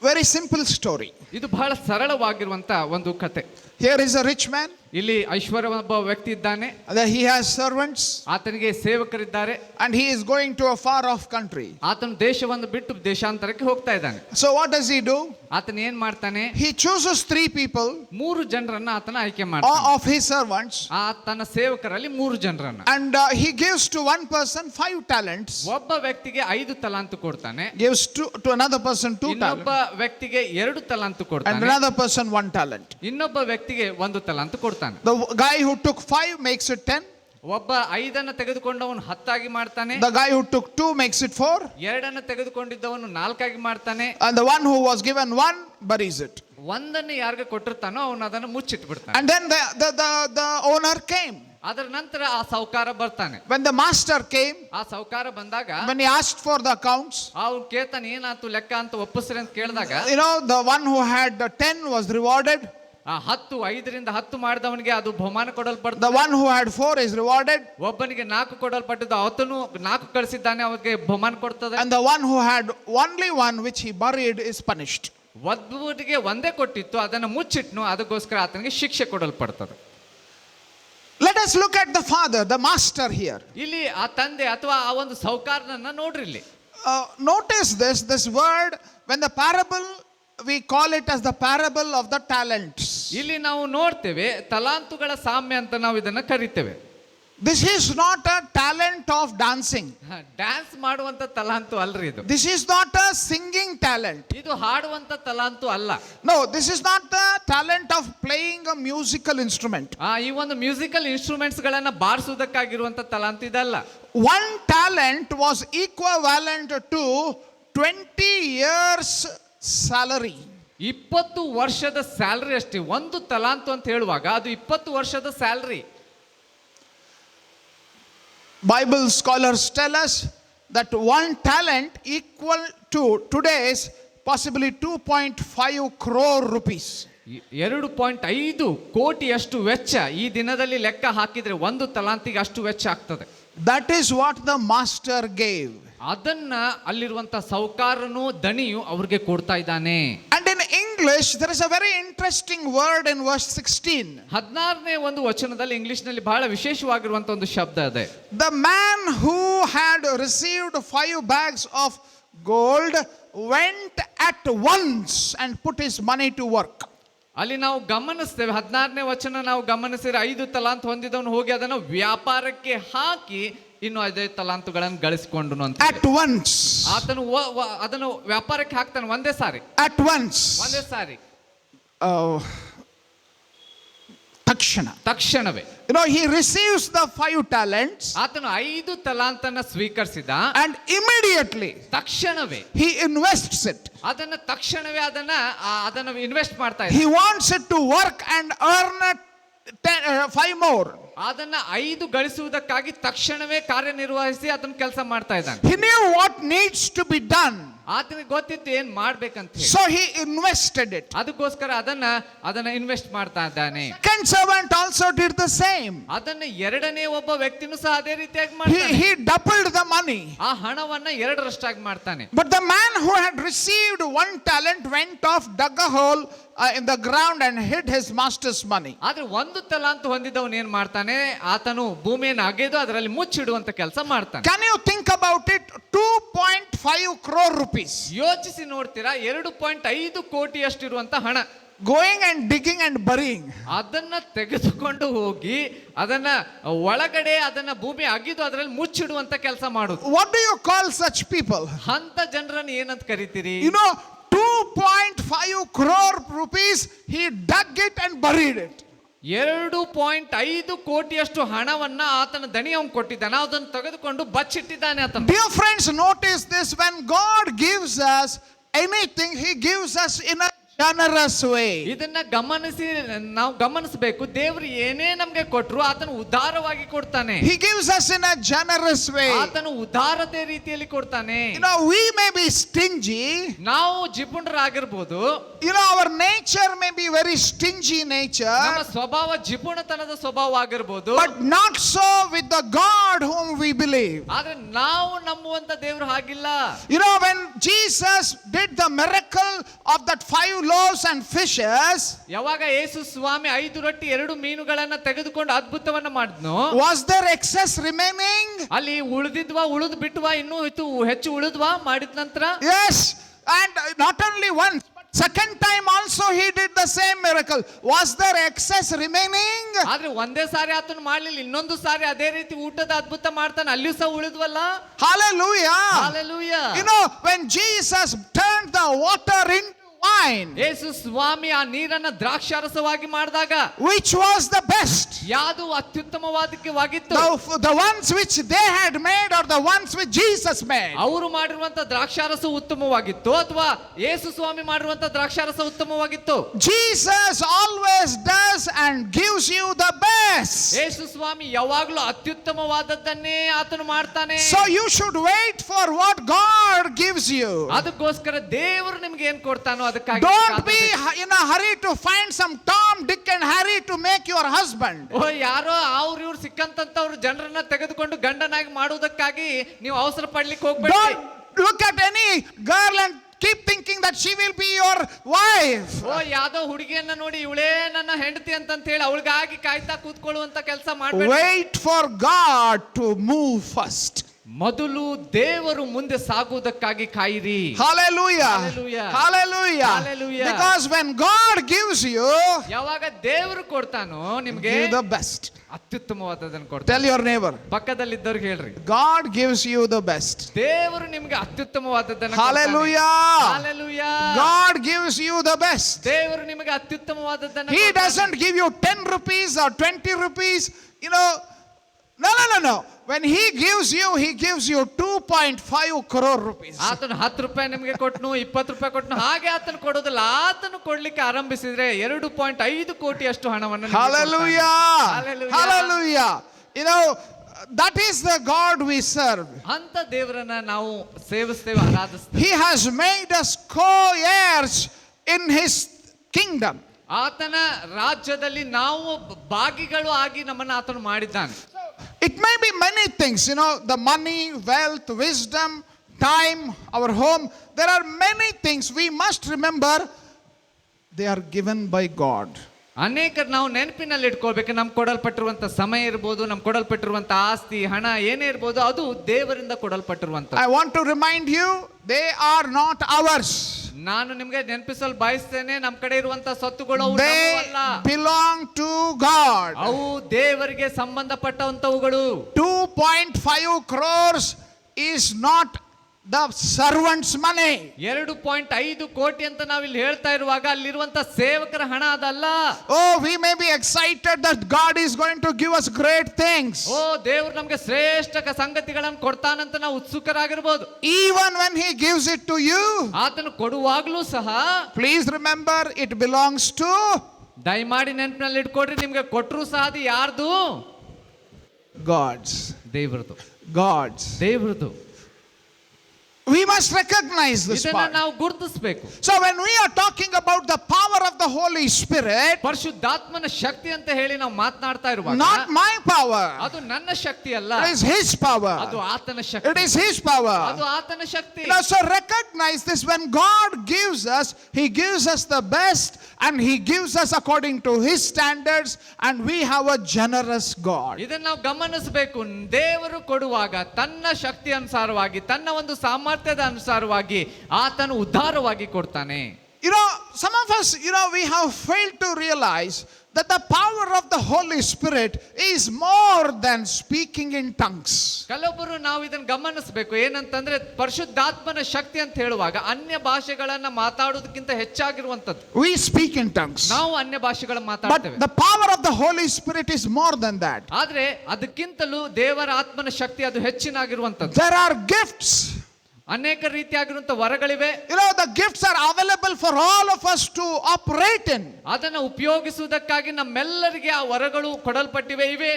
very simple story. ಇದು ಬಹಳ ಸರಳವಾಗಿರುವಂತ ಒಂದು ಕತೆ. Here is a rich man. ಇಲ್ಲಿ ಐಶ್ವರ್ಯ ಒಬ್ಬ ವ್ಯಕ್ತಿ ಇದ್ದಾನೆ. He has servants. ಆತನಿಗೆ ಸೇವಕರಿದ್ದಾರೆ. And he is going to a far off country. ಆತನು ದೇಶವನ್ನು ಬಿಟ್ಟು ದೇಶಾಂತರಕ್ಕೆ ಹೋಗ್ತಾ ಇದ್ದಾನೆ. So what does he do? ಆತನ ಏನ್ ಮಾಡ್ತಾನೆ? He chooses 3 people. 3 ಜನರನ್ನ ಆತನ ಆಯ್ಕೆ ಮಾಡ್ತಾನೆ. Of his servants. ಆತನ ಸೇವಕರಲ್ಲಿ 3 ಜನರನ್ನ. And he gives to one person 5 talents. ಒಬ್ಬ ವ್ಯಕ್ತಿಗೆ 5 ತಲಾಂತು ಕೊಡ್ತಾನೆ. Gives to another person 2 talents. ಇನ್ನೊಬ್ಬ ವ್ಯಕ್ತಿಗೆ 2 ತಲಾಂತು ಕೊಡ್ತಾನೆ. And another person 1 talent. ಇನ್ನೊಬ್ಬ ವ್ಯಕ್ತಿಗೆ 1 ತಲಾಂತು ಕೊಡ್ತಾನೆ. The guy who took 5 makes it 10. ಒಬ್ಬ 5 ತೆಗೆದುಕೊಂಡವನು 10 ಮಾಡ್ತಾನೆ. The guy who took 2 makes it 4. 2 ತೆಗೆದುಕೊಂಡಿದ್ದವನು 4 ಮಾಡ್ತಾನೆ. And the one who was given 1 buries it. 1 ಯಾರಿಗೆ ಕೊಟ್ಟಿರ್ತಾನೋ ಅವನು ಅದನ್ನು ಮುಚ್ಚಿಟ್ಬಿಡ್ತಾನೆ. And then the owner came. ಅದರ ನಂತರ ಆ ಸಾಹುಕಾರ ಬರ್ತಾನೆ. When the master came, ಆ ಸಾಹುಕಾರ ಬಂದಾಗ, when he asked for the accounts, ಅವ್ನು ಕೇಳ್ತಾನೆ, ಏನಾಯ್ತು ಲೆಕ್ಕ ಅಂತ ಒಪ್ಪಿಸ್ರಿ ಅಂತ ಕೇಳಿದಾಗ, the one who had 10 was rewarded. 5ರಿಂದ 10 ಮಾಡಿದವನಿಗೆ ಅದು ಬಹುಮಾನ ಕೊಡಲ್ಪಡ್ತದೆ. The one who had 4 is rewarded. ಒಬ್ಬನಿಗೆ 4 ಕೊಡಲ್ಪಟ್ಟಿದ್ದು, ಅವನು 4 ಕಳಿಸಿದ್ದಾನೆ, ಅವನಿಗೆ ಬಹುಮಾನ ಕೊಡ್ತದೆ. And the one who had only 1 which he buried is punished. ಒಬ್ಬನಿಗೆ 1 ಕೊಟ್ಟಿತ್ತು, ಅದನ್ನು ಮುಚ್ಚಿಟ್ನು, ಅದಕ್ಕೋಸ್ಕರ ಆತನಿಗೆ ಶಿಕ್ಷೆ ಕೊಡಲ್ಪಡ್ತದೆ. Let us look at the father, the master here. ಇಲ್ಲಿ ಆ ತಂದೆ ಅಥವಾ ಆ ಒಂದು ಸಾಹುಕಾರನನ್ನ ನೋಡ್ರಿ. ಇಲ್ಲಿ notice this word, when the parable, we call it as the parable of the talents. ಇಲ್ಲಿ ನಾವು ನೋಡ್ತೇವೆ, ತಲಾಂತುಗಳ ಸಾಮ್ಯ ಅಂತ ನಾವು ಇದನ್ನ ಕರಿತೇವೆ. This is not a talent of dancing. Dance ಮಾಡುವಂತ ತಲಾಂತು ಅಲ್ರಿ ಇದು. This is not a singing talent. ಇದು ಹಾಡುವಂತ ತಲಾಂತು ಅಲ್ಲ. No, this is not the talent of playing a musical instrument. ಈ ಒಂದು ಮ್ಯೂಸಿಕಲ್ ಇನ್ಸ್ಟ್ರೂಮೆಂಟ್ಸ್ ಗಳನ್ನ ಬಾರಿಸುವುದಕ್ಕಾಗಿರುವಂತ ತಲಾಂತು ಇದಲ್ಲ. 1 talent was equivalent to 20 years salary. 20 ವರ್ಷದ ಸ್ಯಾಲರಿ ಅಷ್ಟೇ. 1 ತಲಾಂತು ಅಂತ ಹೇಳುವಾಗ ಅದು 20 ವರ್ಷದ salary. Bible scholars tell us that 1 talent equal to today's possibly 2.5 crore rupees. 2.5 ಕೋಟಿಯಷ್ಟು ವೆಚ್ಚ ಈ ದಿನದಲ್ಲಿ ಲೆಕ್ಕ ಹಾಕಿದ್ರೆ 1 ತಲಾಂತಿಗೆ ಅಷ್ಟು ವೆಚ್ಚ ಆಗ್ತದೆ. That is what the master gave. ಅದನ್ನ ಅಲ್ಲಿರುವಂತ ಸಾಹುಕಾರನು ದಣಿಯು ಅವ್ರಿಗೆ ಕೊಡ್ತಾ ಇದ್ದಾನೆ. And in English there is a very interesting word in verse 16. 16ನೇ ಒಂದು ವಚನದಲ್ಲಿ ಇಂಗ್ಲಿಷ್ ನಲ್ಲಿ ಬಹಳ ವಿಶೇಷವಾಗಿರುವಂತ ಒಂದು ಶಬ್ದ ಇದೆ. The man who had received 5 bags of gold went at once and put his money to work. ಅಲ್ಲಿ ನಾವು ಗಮನಿಸ್ತೇವೆ, 16ನೇ ವಚನ ನಾವು ಗಮನಿಸಿದ್ರೆ 5 ತಲಾಂತು ಹೊಂದಿದವನು ಹೋಗಿ ಅದನ್ನು ವ್ಯಾಪಾರಕ್ಕೆ ಹಾಕಿ ಇನ್ನು 5 ತಲಾಂತುಗಳನ್ನು ಗಳಿಸಿಕೊಂಡನು ಅಂತ. At once. ಆತನು ಅದನ್ನು ವ್ಯಾಪಾರಕ್ಕೆ ಹಾಕ್ತಾನೆ ಒಂದೇ ಸಾರಿ. At once. ಒಂದೇ ಸಾರಿ. ತಕ್ಷಣವೇ. He receives the 5 talents. ಆತನು 5 ತಲಾಂತನ್ನ ಸ್ವೀಕರಿಸಿದ. And immediately ತಕ್ಷಣವೇ he invests it. ಅದನ್ನ ತಕ್ಷಣವೇ ಅದನ್ನ ಇನ್ವೆಸ್ಟ್ ಮಾಡ್ತಾ ಇದ್ದಾನೆ. He wants it to work and earn 5 more. ಅದನ್ನ 5 ಗಳಿಸುವುದಕ್ಕಾಗಿ ತಕ್ಷಣವೇ ಕಾರ್ಯನಿರ್ವಹಿಸಿ ಅದನ್ನ ಕೆಲಸ ಮಾಡ್ತಾ ಇದ್ದಾನೆ. He knew what needs to be done. ಆತನಿಗೆ ಗೊತ್ತಿತ್ತು ಏನ್ ಮಾಡ್ಬೇಕಂತ ಹೇಳಿ. So he invested it. ಅದಕ್ಕೋಸ್ಕರ ಅದನ್ನ ಇನ್ವೆಸ್ಟ್ ಮಾಡ್ತಾ ಇದ್ದಾನೆ. Second servant also did the same. ಅದನ್ನ 2ನೇ ಒಬ್ಬ ವ್ಯಕ್ತಿನೂ ಸಹ ಅದೇ ರೀತಿಯಾಗಿ ಮಾಡ್ತಾನೆ. He doubled the money. ಆ ಹಣವನ್ನ 2ರಷ್ಟಾಗಿ ಮಾಡ್ತಾನೆ. But the man who had received 1 talent went off, dug a hole in the ground and hid his master's money. ಆದ್ರೆ 1 ತಲಾಂತು ಹೊಂದಿದವನು ಏನ್ ಮಾಡ್ತಾನೆ, ಆತನು ಭೂಮಿಯನ್ನು ಅಗೆದು ಅದರಲ್ಲಿ ಮುಚ್ಚಿಡುವಂತ ಕೆಲಸ ಮಾಡ್ತಾನೆ. Can you think about it? 2.5 crore rupees. ಯೋಚಿಸಿ ನೋಡ್ತೀರಾ, 2.5 ಕೋಟಿಯಷ್ಟು ಇರುವಂತ ಹಣ. going and digging and burying. ಅದನ್ನ ತೆಗೆದುಕೊಂಡು ಹೋಗಿ ಅದನ್ನ ಒಳಗಡೆ ಅದನ್ನ ಭೂಮಿ ಅಗಿದು ಅದರಲ್ಲಿ ಮುಚ್ಚಿಡುವಂತ ಕೆಲಸ ಮಾಡುದು. What do you call such people? ಅಂತ ಜನರನ್ನು ಏನಂತ ಕರಿತೀರಿ? 2.5 crore rupees, he dug it and buried it. 2.5 ಕೋಟಿಯಷ್ಟು ಹಣವನ್ನ ಆತನ ದಣಿ ಅವನು ಕೊಟ್ಟಿದ್ದಾನೆ, ಅದನ್ನು ತೆಗೆದುಕೊಂಡು ಬಚ್ಚಿಟ್ಟಿದ್ದಾನೆ ಆತನ. Dear friends, notice this: when God gives us anything, he gives us in a generous way. ಇದನ್ನ ಗಮನಿಸಿ ನಾವು ಗಮನಿಸಬೇಕು. ದೇವರು ಏನೇ ನಮ್ಗೆ ಕೊಟ್ರು ಆತನು ಉದಾರವಾಗಿ ಕೊಡ್ತಾನೆ. He gives us in a generous way. ಆತನು ಉದಾರತೆ ರೀತಿಯಲ್ಲಿ ಕೊಡ್ತಾನೆ. We may be stingy. ನಾವು ಜಿಪುಣರಾಗಿರ್ಬೋದು. Our nature may be very stingy nature. ನಮ್ಮ ಸ್ವಭಾವ ಜಿಪುಣತನದ ಸ್ವಭಾವ ಆಗಿರ್ಬೋದು. But not so with the God whom we believe. ಆದ್ರೆ ನಾವು ನಂಬುವಂತ ದೇವರು ಹಾಗಿಲ್ಲ. When Jesus did the miracle of that 5 loaves and fishes, ಯಾವಾಗ ಯೇಸು ಸ್ವಾಮಿ 5 ರೊಟ್ಟಿ 2 ಮೀನುಗಳನ್ನ ತೆಗೆದುಕೊಂಡು ಅದ್ಭುತವನ್ನ ಮಾಡಿದ್ನು, was there excess remaining? ಅಲ್ಲಿ ಉಳಿದಿದ್ವಾ, ಉಳಿದು ಬಿಟ್ವಾ, ಇನ್ನೂ ಹೆಚ್ಚು ಉಳಿದ್ವಾ ಮಾಡಿದ ನಂತರ? Yes, and not only once, but second time also he did the same miracle. Was there excess remaining? ಆದ್ರೆ ಒಂದೇ ಸಾರಿ ಆತನು ಮಾಡ್ಲಿಲ್ಲ, ಇನ್ನೊಂದು ಸಾರಿ ಅದೇ ರೀತಿ ಊಟದ ಅದ್ಭುತ ಮಾಡ್ತಾನೆ, ಅಲ್ಲಿಯೂ ಸಹ ಉಳಿದ್ವಲ್ಲ. Hallelujah. Hallelujah. When Jesus turned the water into wine, ಯೇಸು ಸ್ವಾಮಿ ಆ ನೀರನ್ನ ದ್ರಾಕ್ಷಾರಸವಾಗಿ ಮಾಡಿದಾಗ, which was the best? ಯಾವುದು ಅತ್ಯುತ್ತಮವಾಗಿತ್ತು? The ones which they had made or the ones which Jesus made? ಅವರು ಮಾಡಿರುವಂತ ದ್ರಾಕ್ಷಾರಸ ಉತ್ತಮವಾಗಿತ್ತು ಅಥವಾ ಯೇಸು ಸ್ವಾಮಿ ಮಾಡಿರುವಂತ ದ್ರಾಕ್ಷಾರಸ ಉತ್ತಮವಾಗಿತ್ತು? Jesus always does and gives you the best. ಯೇಸು ಸ್ವಾಮಿ ಯಾವಾಗಲೂ ಅತ್ಯುತ್ತಮವಾದದ್ದನ್ನೇ ಆತನು ಮಾಡ್ತಾನೆ. So you should wait for what God gives you. ಅದಕ್ಕೋಸ್ಕರ ದೇವರು ನಿಮ್ಗೆ ಏನ್ ಕೊಡ್ತಾನೋ ಅದಕ್ಕಾಗಿ Don't be in a hurry to find some Tom, Dick and Harry to make your husband. ಯಾರೋ ಇವ್ರು ಸಿಕ್ಕಂತವ್ರು ಜನರನ್ನ ತೆಗೆದುಕೊಂಡು ಗಂಡನಾಗಿ ಮಾಡುವುದಕ್ಕಾಗಿ ನೀವು ಅವಸರ ಪಡ್ಲಿಕ್ಕೆ ಹೋಗ್ಬೇಡಿ. Don't look at any girl and keep thinking that she will be your wife. ಯಾವ್ದೋ ಹುಡುಗಿಯನ್ನ ನೋಡಿ ಇವಳೇ ನನ್ನ ಹೆಂಡತಿ ಅಂತ ಹೇಳಿ ಅವಳಿಗಾಗಿ ಕಾಯ್ತಾ ಕೂತ್ಕೊಳ್ಳುವಂತ ಕೆಲಸ ಮಾಡಬೇಡಿ. Wait for God to move first. ಮೊದಲು ದೇವರು ಮುಂದೆ ಸಾಗುವುದಕ್ಕಾಗಿ ಕಾಯಿರಿ. Hallelujah. Hallelujah. Hallelujah. Hallelujah. Because when God gives you, ಯಾವಾಗ ದೇವರು ಕೊಡ್ತಾನೋ ನಿಮಗೆ give the best. ಅತ್ಯುತ್ತಮವಾದದನ್ನು ಕೊಡ್ತಾನೆ. Tell your neighbor. ಪಕ್ಕದಲ್ಲಿದ್ದವ್ರಿಗೆ ಹೇಳ್ರಿ, God gives you the best. ದೇವರು ನಿಮಗೆ ಅತ್ಯುತ್ತಮವಾದದನ್ನು Hallelujah. Hallelujah. God gives you the best. ದೇವರು ನಿಮಗೆ ಅತ್ಯುತ್ತಮವಾದದನ್ನು He doesn't give you 10 rupees or 20 rupees. No. When he gives you 2.5 crore rupees. ಆತನು 10 ರೂಪಾಯಿ ನಿಮಗೆ ಕೊಟ್ಟನು, 20 ರೂಪಾಯಿ ಕೊಟ್ಟನು, ಹಾಗೆ ಆತನು ಕೊಡೋದಿಲ್ಲ. ಆತನು ಕೊಡ್ಲಿಕ್ಕೆ ಆರಂಭಿಸಿದ್ರೆ 2.5 ಕೋಟಿ ಅಷ್ಟು ಹಣವನ್ನು. Hallelujah. Hallelujah. That is the God we serve. ಅಂತ ದೇವರನ್ನ ನಾವು ಸೇವಿಸ್ತೇವೆ, ಆರಾಧಿಸ್ತೇವೆ. He has made us co-heirs in his kingdom. ಆತನ ರಾಜ್ಯದಲ್ಲಿ ನಾವು ಭಾಗಿಗಳು ಆಗಿ ನಮ್ಮನ್ನು ಆತನು ಮಾಡಿದ್ದಾನೆ. It may be many things, the money, wealth, wisdom, time, our home. There are many things. We must remember they are given by God. ಅನೇಕ ನಾವು ನೆನಪಿನಲ್ಲಿ ಇಟ್ಕೊಳ್ಬೇಕು. ನಮ್ಗೆ ಕೊಡಲ್ಪಟ್ಟಿರುವಂತ ಸಮಯ ಇರ್ಬೋದು, ನಮ್ಗೆ ಕೊಡಲ್ಪಟ್ಟಿರುವಂತ ಆಸ್ತಿ, ಹಣ ಏನೇ ಇರ್ಬೋದು, ಅದು ದೇವರಿಂದ ಕೊಡಲ್ಪಟ್ಟಿರುವಂತ. I want to remind you, they are not ours. ನಾನು ನಿಮ್ಗೆ ನೆನಪಿಸಲು ಬಯಸ್ತೇನೆ, ನಮ್ಮ ಕಡೆ ಇರುವಂತ ಸ್ವತ್ತುಗಳು they belong to God. ಅವು ದೇವರಿಗೆ ಸಂಬಂಧಪಟ್ಟಂತವುಗಳು. 2.5 crores is not the servant's money. 2.5 ಕೋಟಿ ಅಂತ ನಾವಿಲ್ಲಿ ಹೇಳ್ತಾ ಇರುವಾಗ ಅಲ್ಲಿರುವಂತ ಸೇವಕರ ಹಣ ಅದಲ್ಲ. We may be excited that God is going to give us great things. ದೇವರು ನಮಗೆ ಶ್ರೇಷ್ಠ ಸಂಗತಿಗಳನ್ನು ಕೊಡ್ತಾನಂತ ನಾವು ಉತ್ಸುಕರಾಗಿರಬಹುದು. Even when he gives it to you, ಆತನು ಕೊಡುವಾಗಲೂ ಸಹ please remember it belongs to, ದಯಮಾಡಿ ನೆನಪಿನಲ್ಲಿ ಇಟ್ಕೊಡ್ರಿ, ನಿಮ್ಗೆ ಕೊಟ್ಟರು ಸಹ ಅದು ಯಾರ್ದು? God's. ದೇವರದು. ದೇವರದು. We must recognize this part. ನಾವು ಗುರುತಿಸಬೇಕು. So when we are talking about the power of the Holy Spirit, ಪರಿಶುದ್ಧಾತ್ಮನ ಶಕ್ತಿ ಅಂತ ಹೇಳಿ ನಾವು ಮಾತನಾಡ್ತಾ ಇರುವಾಗ, not my power, ಅದು ನನ್ನ ಶಕ್ತಿ ಅಲ್ಲ, it is his power. ಅದು ಆತನ ಶಕ್ತಿ. It is his power. ಅದು ಆತನ ಶಕ್ತಿ. So recognize this: when God gives us, he gives us the best and he gives us according to his standards, and we have a generous God. ಇದನ್ನ ನಾವು ಗಮನಿಸಬೇಕು. ದೇವರು ಕೊಡುವಾಗ ತನ್ನ ಶಕ್ತಿ ಅನುಸಾರವಾಗಿ, ತನ್ನ ಒಂದು ಸಾಮರ್ಥ್ಯದ ಅನುಸಾರವಾಗಿ ಆತನು ಉದಾರವಾಗಿ ಕೊಡ್ತಾನೆ. Some of us, we have failed to realize that the power of the Holy Spirit is more than speaking in tongues. ಕೆಲವೊಬ್ಬರು ನಾವು ಇದನ್ನು ಗಮನಿಸಬೇಕು. ಏನಂತಂದ್ರೆ ಪರಿಶುದ್ಧಾತ್ಮನ ಶಕ್ತಿ ಅಂತ ಹೇಳುವಾಗ ಅನ್ಯ ಭಾಷೆಗಳನ್ನ ಮಾತಾಡೋದಕ್ಕಿಂತ ಹೆಚ್ಚಾಗಿರುವಂತದ್ದು. We speak in tongues. ನಾವು ಅನ್ಯ ಭಾಷೆಗಳನ್ನು But ಮಾತಾಡ್ತೇವೆ. the power of the Holy Spirit is more than that. ಆದ್ರೆ ಅದಕ್ಕಿಂತಲೂ ದೇವರ ಆತ್ಮನ ಶಕ್ತಿ ಅದು ಹೆಚ್ಚಿನಾಗಿರುವಂತದ್ದು. There are gifts. ಅನೇಕ ರೀತಿಯಾಗಿರುವಂತ ವರಗಳಿವೆ. The gifts are available for all of us to operate in. ಅದನ್ನ ಉಪಯೋಗಿಸುವುದಕ್ಕಾಗಿ ನಮ್ಮೆಲ್ಲರಿಗೆ ಆ ವರಗಳು ಕೊಡಲ್ಪಟ್ಟಿವೆ ಇವೆ.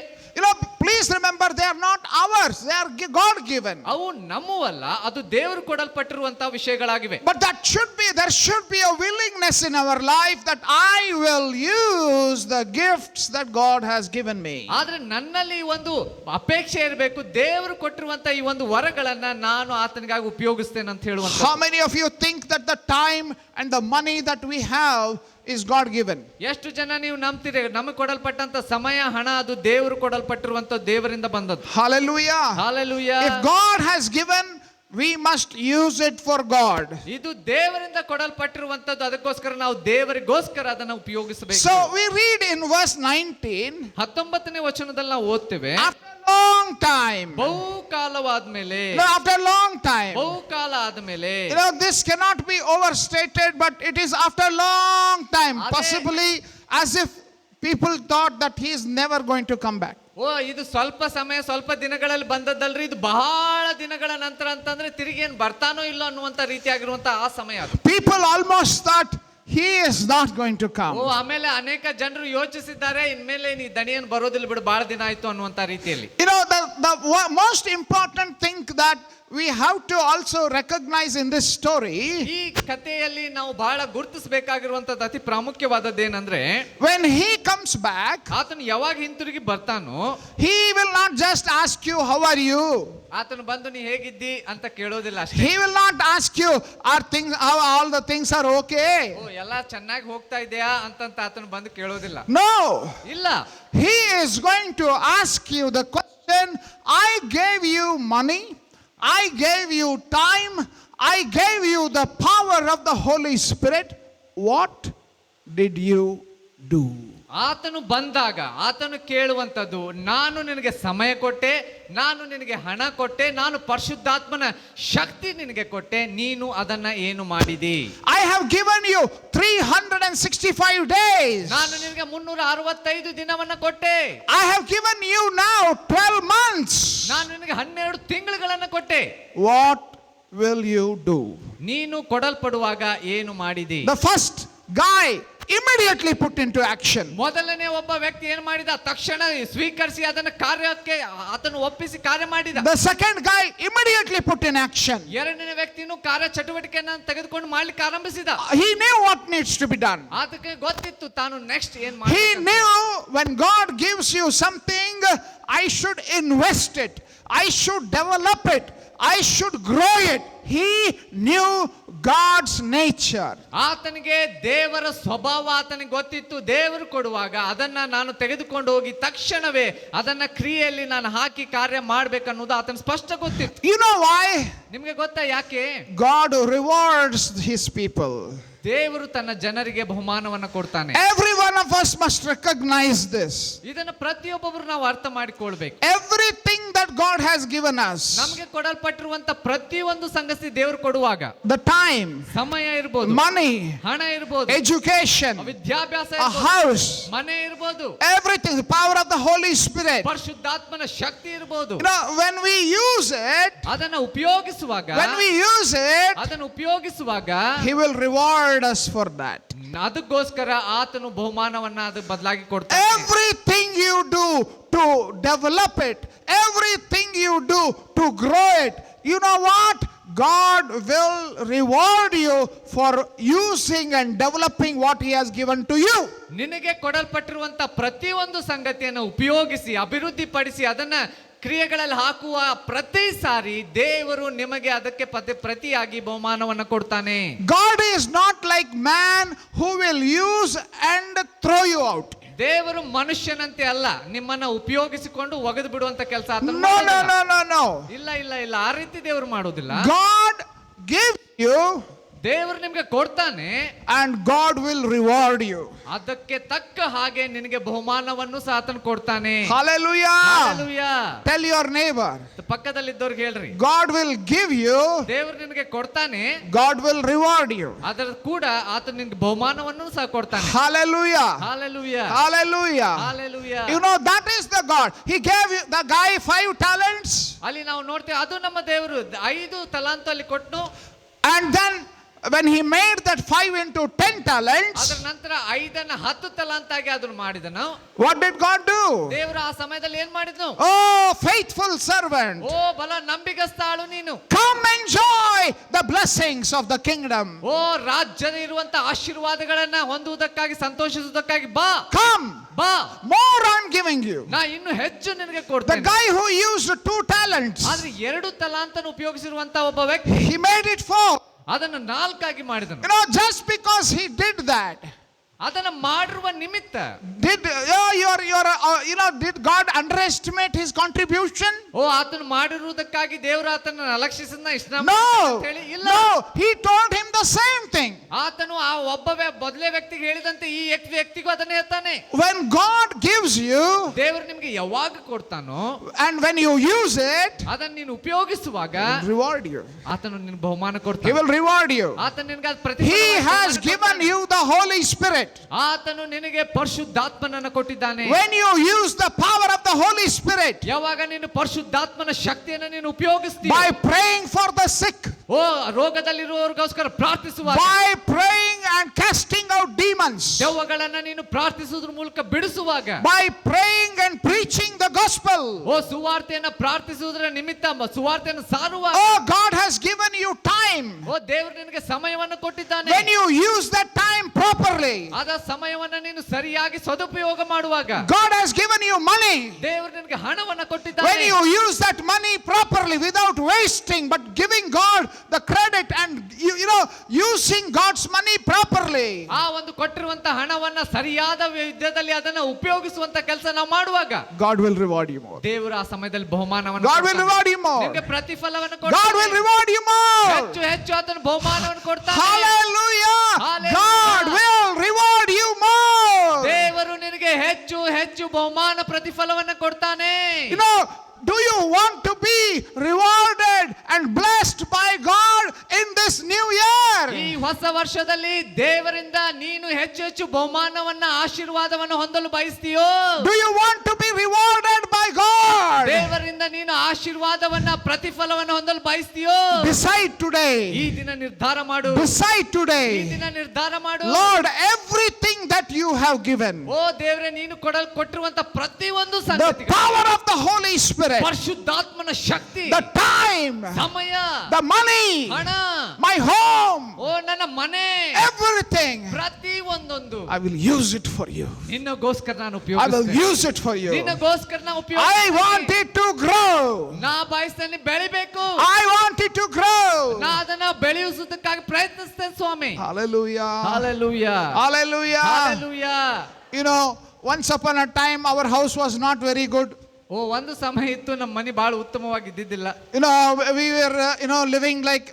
Please remember, they are not ours, they are God given. ಅವು ನಮ್ಮವಲ್ಲ, ಅದು ದೇವರು ಕೊಡಲ್ಪಟ್ಟಿರುವಂತಹ ವಿಷಯಗಳಾಗಿವೆ. But there should be a willingness in our life that I will use the gifts that God has given me. ಆದ್ರೆ ನನ್ನಲ್ಲಿ ಒಂದು ಅಪೇಕ್ಷೆ ಇರಬೇಕು, ದೇವರು ಕೊಟ್ಟಿರುವಂತಹ ಈ ಒಂದು ವರಗಳನ್ನ ನಾನು ಆತನಿಗಾಗಿ ಉಪಯೋಗಿಸ್ತೇನೆ ಅಂತ ಹೇಳುವಂತ. How many of you think that the time and the money that we have is God given? ಎಷ್ಟು ಜನ ನೀವು ನಂಬ್ತೀರಿ ನಮಗೆ ಕೊಡಲ್ಪಟ್ಟಂತ ಸಮಯ, ಹಣ ಅದು ದೇವರು ಕೊಡಲ್ಪಟ್ಟಿರುವಂತ ದೇವರಿಂದ ಬಂದದ್ದು. Hallelujah. Hallelujah. If God has given, we must use it for God. ಇದು ದೇವರಿಂದ ಕೊಡಲ್ಪಟ್ಟಿರುವಂತದ್ದು, ಅದಕ್ಕೋಸ್ಕರ ನಾವು ದೇವರಿಗೋಸ್ಕರ ಅದನ್ನು ಉಪಯೋಗಿಸಬೇಕು. So we read in verse 19, 19ನೇ ವಚನದಲ್ಲಿ ನಾವು ಓದ್ತೇವೆ, after a long time, ಬಹುಕಾಲವಾದ್ಮೇಲೆ, after a long time, ಬಹುಕಾಲ ಆದ್ಮೇಲೆ, this cannot be overstated, but it is after a long time, possibly as if people thought that he is never going to come back. ಇದು ಸ್ವಲ್ಪ ಸಮಯ, ಸ್ವಲ್ಪ ದಿನಗಳಲ್ಲಿ ಬಂದದ್ದಲ್ರಿ, ಇದು ಬಹಳ ದಿನಗಳ ನಂತರ ಅಂತಂದ್ರೆ ತಿರುಗಿ ಏನ್ ಬರ್ತಾನೋ ಇಲ್ಲ ಅನ್ನುವಂತ ರೀತಿಯಾಗಿರುವಂತ ಆ ಸಮಯ ಅದು. People almost thought he is not going to come. ಆಮೇಲೆ ಅನೇಕ ಜನರು ಯೋಚಿಸಿದ್ದಾರೆ, ಇನ್ಮೇಲೆ ಈ ದಣಿಯನ್ ಬರೋದಿಲ್ಲ ಬಿಡು, ಬಹಳ ದಿನ ಆಯ್ತು ಅನ್ನುವಂತ ರೀತಿಯಲ್ಲಿ. The most important thing that we have to also recognize in this story, ಈ ಕಥೆಯಲ್ಲಿ ನಾವು ಬಹಳ ಗುರುತಿಸಬೇಕಾಗಿರುವಂತದ್ದು ಅತಿ ಪ್ರಾಮುಖ್ಯವಾದದ್ದೇನೆಂದ್ರೆ, when he comes back, ಆತನು ಯಾವಾಗ ಹಿಂತಿರುಗಿ ಬರ್ತಾನೋ, he will not just ask you how are you. ಆತನು ಬಂದು ನೀ ಹೇಗಿದ್ದಿ ಅಂತ ಕೇಳೋದಿಲ್ಲ ಅಷ್ಟೇ. He will not ask you how all the things are okay. ಎಲ್ಲ ಚೆನ್ನಾಗಿ ಹೋಗ್ತಾ ಇದೆಯಾ ಅಂತ ಆತನು ಬಂದು ಕೇಳೋದಿಲ್ಲ. No, ಇಲ್ಲ. he is going to ask you the question, I gave you money, I gave you time, I gave you the power of the Holy Spirit. What did you do? ಆತನು ಬಂದಾಗ ಆತನು ಕೇಳುವಂಥದ್ದು, ನಾನು ನಿನಗೆ ಸಮಯ ಕೊಟ್ಟೆ, ನಾನು ನಿನಗೆ ಹಣ ಕೊಟ್ಟೆ, ನಾನು ಪರಿಶುದ್ಧಾತ್ಮನ ಶಕ್ತಿ ನಿನಗೆ ಕೊಟ್ಟೆ, ನೀನು ಅದನ್ನ ಏನು ಮಾಡಿದಿ? I have given you 365 days. ನಾನು ನಿನಗೆ 365 ದಿನವನ್ನ ಕೊಟ್ಟೆ. I have given you now 12 months. ನಾನು ನಿನಗೆ 12 ತಿಂಗಳುಗಳನ್ನ ಕೊಟ್ಟೆ. What will you do? ನೀನು ಕೊಡಲ್ಪಡುವಾಗ ಏನು ಮಾಡಿದಿ? The first guy immediately put into action. ಮೊದಲನೇ ಒಬ್ಬ ವ್ಯಕ್ತಿ ಏನು ಮಾಡಿದ? ತಕ್ಷಣ ಸ್ವೀಕರಿಸಿ ಅದನ್ನ ಕಾರ್ಯಕ್ಕೆ ಆತನು ಒಪ್ಪಿಸಿ ಕಾರ್ಯ ಮಾಡಿದ. The second guy immediately put in action. ಎರಡನೇ ವ್ಯಕ್ತಿನೂ ಕಾರ್ಯ ಚಟುವಟಿಕೆಯನ್ನು ತೆಗೆದುಕೊಂಡು ಮಾಡ್ಲಿಕ್ಕೆ ಆರಂಭಿಸಿದ. He knew what needs to be done. ಅದಕ್ಕೆ ಗೊತ್ತಿತ್ತು ತಾನು ನೆಕ್ಸ್ಟ್ ಏನ್ ಮಾಡಬೇಕು. He knew when God gives you something, I should invest it, I should develop it, I should grow it. He knew God's nature. ಆತನಿಗೆ ದೇವರ ಸ್ವಭಾವ ಆತನಿಗೆ ಗೊತ್ತಿತ್ತು. ದೇವರು ಕೊಡುವಾಗ ಅದನ್ನ ನಾನು ತೆಗೆದುಕೊಂಡು ಹೋಗಿ ತಕ್ಷಣವೇ ಅದನ್ನ ಕ್ರಿಯೆಯಲ್ಲಿ ನಾನು ಹಾಕಿ ಕಾರ್ಯ ಮಾಡ್ಬೇಕನ್ನೋದು ಆತನ ಸ್ಪಷ್ಟ ಗೊತ್ತಿತ್ತು. You know why? ನಿಮ್ಗೆ ಗೊತ್ತಾ ಯಾಕೆ? God rewards his people. ದೇವರು ತನ್ನ ಜನರಿಗೆ ಬಹುಮಾನವನ್ನ ಕೊಡ್ತಾನೆ. Every one of us must recognize this. ಇದನ್ನ ಪ್ರತಿಯೊಬ್ಬರು ನಾವು ಅರ್ಥ ಮಾಡಿಕೊಳ್ಳಬೇಕು. Everything that God has given us, ನಮಗೆ ಕೊಡಲ್ಪಟ್ಟಿರುವಂತ ಪ್ರತಿಯೊಂದು ಸಂಗತಿ ದೇವರು ಕೊಡುವಾಗ, the time, ಸಮಯ ಇರಬಹುದು, money, ಹಣ ಇರಬಹುದು, education, ವಿದ್ಯಾಭ್ಯಾಸ a ಇರಬಹುದು, house, ಮನೆ ಇರಬಹುದು, everything, the power of the Holy Spirit, ಪರಿಶುದ್ಧಾತ್ಮನ ಶಕ್ತಿ ಇರಬಹುದು. when we use it, ಅದನ್ನ ಉಪಯೋಗಿಸುವಾಗ, ಅದನ್ನು ಉಪಯೋಗಿಸುವಾಗ he will reward us for that. ಅದಕ್ಕೋಸ್ಕರ ಆತನು ಬಹುಮಾನವನ್ನ ಅದಕ್ಕೆ ಬದಲಾಗಿ ಕೊಡ್ತಾನೆ. Everything you do to develop it, everything you do to grow it, you know what? God will reward you for using and developing what he has given to you. ನಿನಗೆ ಕೊಡಲ್ಪಟ್ಟಿರುವಂತ ಪ್ರತಿಯೊಂದು ಸಂಗತಿಯನ್ನು ಉಪಯೋಗಿಸಿ ಅಭಿವೃದ್ಧಿ ಪಡಿಸಿ ಅದನ್ನ ಕ್ರಿಯೆಗಳಲ್ಲಿ ಹಾಕುವ ಪ್ರತಿ ಸಾರಿ ದೇವರು ನಿಮಗೆ ಅದಕ್ಕೆ ಪ್ರತಿಯಾಗಿ ಬಹುಮಾನವನ್ನು ಕೊಡ್ತಾನೆ. God is not like man who will use and throw you out. ದೇವರು ಮನುಷ್ಯನಂತೆ ಅಲ್ಲ, ನಿಮ್ಮನ್ನ ಉಪಯೋಗಿಸಿಕೊಂಡು ಒಗೆದು ಬಿಡುವಂತ ಕೆಲಸ ಆತನು No. ಇಲ್ಲ ಇಲ್ಲ ಇಲ್ಲ, ಆ ರೀತಿ ದೇವರು ಮಾಡೋದಿಲ್ಲ. God gives you, ದೇವರು ನಿಮ್ಗೆ ಕೊಡ್ತಾನೆ, and God will reward you. ಅದಕ್ಕೆ ತಕ್ಕ ಹಾಗೆ ನಿನಗೆ ಬಹುಮಾನವನ್ನು ಸಹ ಆತನು ಕೊಡ್ತಾನೆ. Hallelujah. Hallelujah. Tell your neighbor, ಪಕ್ಕದಲ್ಲಿದ್ದವ್ರಿಗೆ ಹೇಳ್ರಿ, God will give you, ದೇವರು ನಿನಗೆ ಕೊಡ್ತಾನೆ, God will reward you. ಅದರ ಕೂಡ ಆತನು ನಿನಗೆ ಬಹುಮಾನವನ್ನು ಸಹ ಕೊಡ್ತಾನೆ. Hallelujah. Hallelujah. Hallelujah. Hallelujah. You know, that is the God. He gave the guy 5 talents, ಅಲ್ಲಿ ನಾವು ನೋಡ್ತೇವೆ, ಅದು ನಮ್ಮ ದೇವರು 5 ತಲಾಂತು ಅಲ್ಲಿ ಕೊಟ್ಟು, and then when he made that 5 into 10 talents, ಅದರ ನಂತರ 5 10 ತಲಾಂತಾಗಿ ಅದನ್ನು ಮಾಡಿದನು. what did God do? ದೇವರು ಆ ಸಮಯದಲ್ಲಿ ಏನ್ ಮಾಡಿದ್ನು? Oh, faithful servant, ಓ ಬಲ ನಂಬಿಗಸ್ತ ಆಳು ನೀನು, come enjoy the blessings of the kingdom. ಓ ರಾಜ್ಯದ ಇರುವಂತ ಆಶೀರ್ವಾದಗಳನ್ನ ಹೊಂದುವುದಕ್ಕಾಗಿ, ಸಂತೋಷಿಸುವುದಕ್ಕಾಗಿ ಬಾ, Come, ಬಾ, more I'm giving you. ನಾ ಇನ್ನು ಹೆಚ್ಚು ನಿನಗೆ The ಕೊಡ್ತೇನೆ. guy who used 2 talents, ಆದ್ರೆ 2 ತಲಾಂತನ ಉಪಯೋಗಿಸಿರುವಂತ ಒಬ್ಬ ವ್ಯಕ್ತಿ he made it 4. ಅದನ್ನು 4 ಆಗಿ ಮಾಡಿದನು. You know, just because he did that, ಅದನ್ನ ಮಾಡಿರುವ ನಿಮಿತ್ತ did did God underestimate his contribution? ಓ ಆತನು ಮಾಡಿರುವುದಕ್ಕಾಗಿ ದೇವರು ಆತನ ಅಲಕ್ಷಿಸನ್ನ No, ಇಲ್ಲ. no, he told him the same thing. ಆತನು ಆ ಒಬ್ಬ ಮೊದಲೇ ವ್ಯಕ್ತಿಗೆ ಹೇಳಿದಂತೆ ಈ ವ್ಯಕ್ತಿಗೂ ಅದನ್ನೇ ಹೇಳ್ತಾನೆ. When God gives you, ದೇವರು ನಿಮ್ಗೆ ಯಾವಾಗ ಕೊಡ್ತಾನೋ, and when you use it, ಅದನ್ನ ನೀನು ಉಪಯೋಗಿಸುವಾಗ he will reward you. ಆತನು ನಿನ್ ಬಹುಮಾನ He ಕೊಡ್ತಾನೆ. will reward you. ಆತನು ನಿನಗೆ He has given you the Holy Spirit. ಆತನು ನಿನಗೆ ಪರಿಶುದ್ಧಾತ್ಮನನ್ನು ಕೊಟ್ಟಿದ್ದಾನೆ. When you use the power of the Holy Spirit, ಯಾವಾಗ ನೀನು ಪರಿಶುದ್ಧಾತ್ಮನ ಶಕ್ತಿಯನ್ನು ನೀನು ಉಪಯೋಗಿಸ್ತೀಯ, by praying for the sick, O ರೋಗದಲ್ಲಿರುವವರಿಗೋಸ್ಕರ ಪ್ರಾರ್ಥಿಸುವಾಗ, by praying and casting out demons, ದೆವ್ವಗಳನ್ನ ನೀನು ಪ್ರಾರ್ಥಿಸುವುದರ ಮೂಲಕ ಬಿಡಿಸುವಾಗ, by praying and preaching the gospel, ಓ ಸುವಾರ್ತೆಯನ್ನು ಪ್ರಾರ್ಥಿಸುವುದರ ನಿಮಿತ್ತ ಸುವಾರ್ತೆಯನ್ನು ಸಾರುವಾಗ, oh, God has given you time. ಓ ದೇವರು ನಿನಗೆ ಸಮಯವನ್ನು ಕೊಟ್ಟಿದ್ದಾನೆ. When you use that time properly, ಆದ ಸಮಯವನ್ನ ನೀನು ಸರಿಯಾಗಿ ಸದುಪಯೋಗ ಮಾಡುವಾಗ, God has given you money. ದೇವರು ನಿನಗೆ ಹಣವನ್ನು When ಕೊಟ್ಟಿದ್ದಾನೆ. you use that money properly without wasting but giving God the credit and using God's money properly, ಆ ಒಂದು ಕೊಟ್ಟಿರುವಂತ ಹಣವನ್ನ ಸರಿಯಾದ ವಿಧದಲ್ಲಿ ಅದನ್ನ ಉಪಯೋಗಿಸುವಂತ ಕೆಲಸ ನಾವು ಮಾಡುವಾಗ, God will reward you more. ದೇವರು ಆ ಸಮಯದಲ್ಲಿ ಬಹುಮಾನವನ್ನು God will reward you more. ನಿಮಗೆ ಪ್ರತಿಫಲವನ್ನು God will ಕೊಡ್ತಾನೆ. reward you more. ಹೆಚ್ಚು ಹೆಚ್ಚು ಆತನ ಬಹುಮಾನವನ್ನು ಕೊಡ್ತಾನೆ. Hallelujah. Hallelujah. God will reward you more. ದೇವರು ನಿನಗೆ ಹೆಚ್ಚು ಹೆಚ್ಚು ಬಹುಮಾನ ಪ್ರತಿಫಲವನ್ನು ಕೊಡ್ತಾನೆ. Do you want to be rewarded and blessed by God in this new year? ಈ ಹೊಸ ವರ್ಷದಲ್ಲಿ ದೇವರಿಂದ ನೀನು ಹೆಚ್ಚು ಹೆಚ್ಚು ಬಹುಮಾನವನ್ನ, ಆಶೀರ್ವಾದವನ್ನು ಹೊಂದಲು ಬಯಸ್ತೀಯೋ? Do you want to be rewarded by God? ದೇವರಿಂದ ನೀನು ಆಶೀರ್ವಾದವನ್ನ, ಪ್ರತಿಫಲವನ್ನು ಹೊಂದಲು ಬಯಸ್ತೀಯೋ? Decide today. ಈ ದಿನ ನಿರ್ಧಾರ ಮಾಡು. Decide ಈ today. ದಿನ ನಿರ್ಧಾರ ಮಾಡು. Lord, everything that you have given, ಓ ದೇವರೇ, ನೀನು ಕೊಟ್ಟಿರುವಂತ ಪ್ರತಿಯೊಂದು the ಸಂಗತಿ, power of the Holy Spirit, ಪರಿಶುದ್ಧಾತ್ಮನ Shakti, the time, ಸಮಯ, the money, ಹಣ, my home, ಓ ನನ್ನ ಮನೆ, everything, ಪ್ರತಿ ಒಂದೊಂದು I will use it for you. ನಿನ್ನಗೋಸ್ಕರ ನಾನು I will ಉಪಯೋಗಿಸ್ತೇನೆ. use it for you. ನಿನ್ನಗೋಸ್ಕರ ನಾನು I ಉಪಯೋಗಿಸ್ತೇನೆ. want it to grow. ನಾ ಬಯಸ್ತೇನೆ ಬೆಳಿಬೇಕು. I want it to grow. ನಾ ಅದನ್ನ ಬೆಳೆಯುವುದಕ್ಕಾಗಿ ಪ್ರಯತ್ನಿಸ್ತೇನೆ ಸ್ವಾಮಿ. Hallelujah. Hallelujah. Hallelujah. Hallelujah. Once upon a time our house was not very good. ಓ ಒಂದು ಸಮಯ ಇತ್ತು, ನಮ್ಮ ಮನೆ ಬಹಳ ಉತ್ತಮವಾಗಿ ಇದ್ದಿದ್ದಿಲ್ಲ. We were living like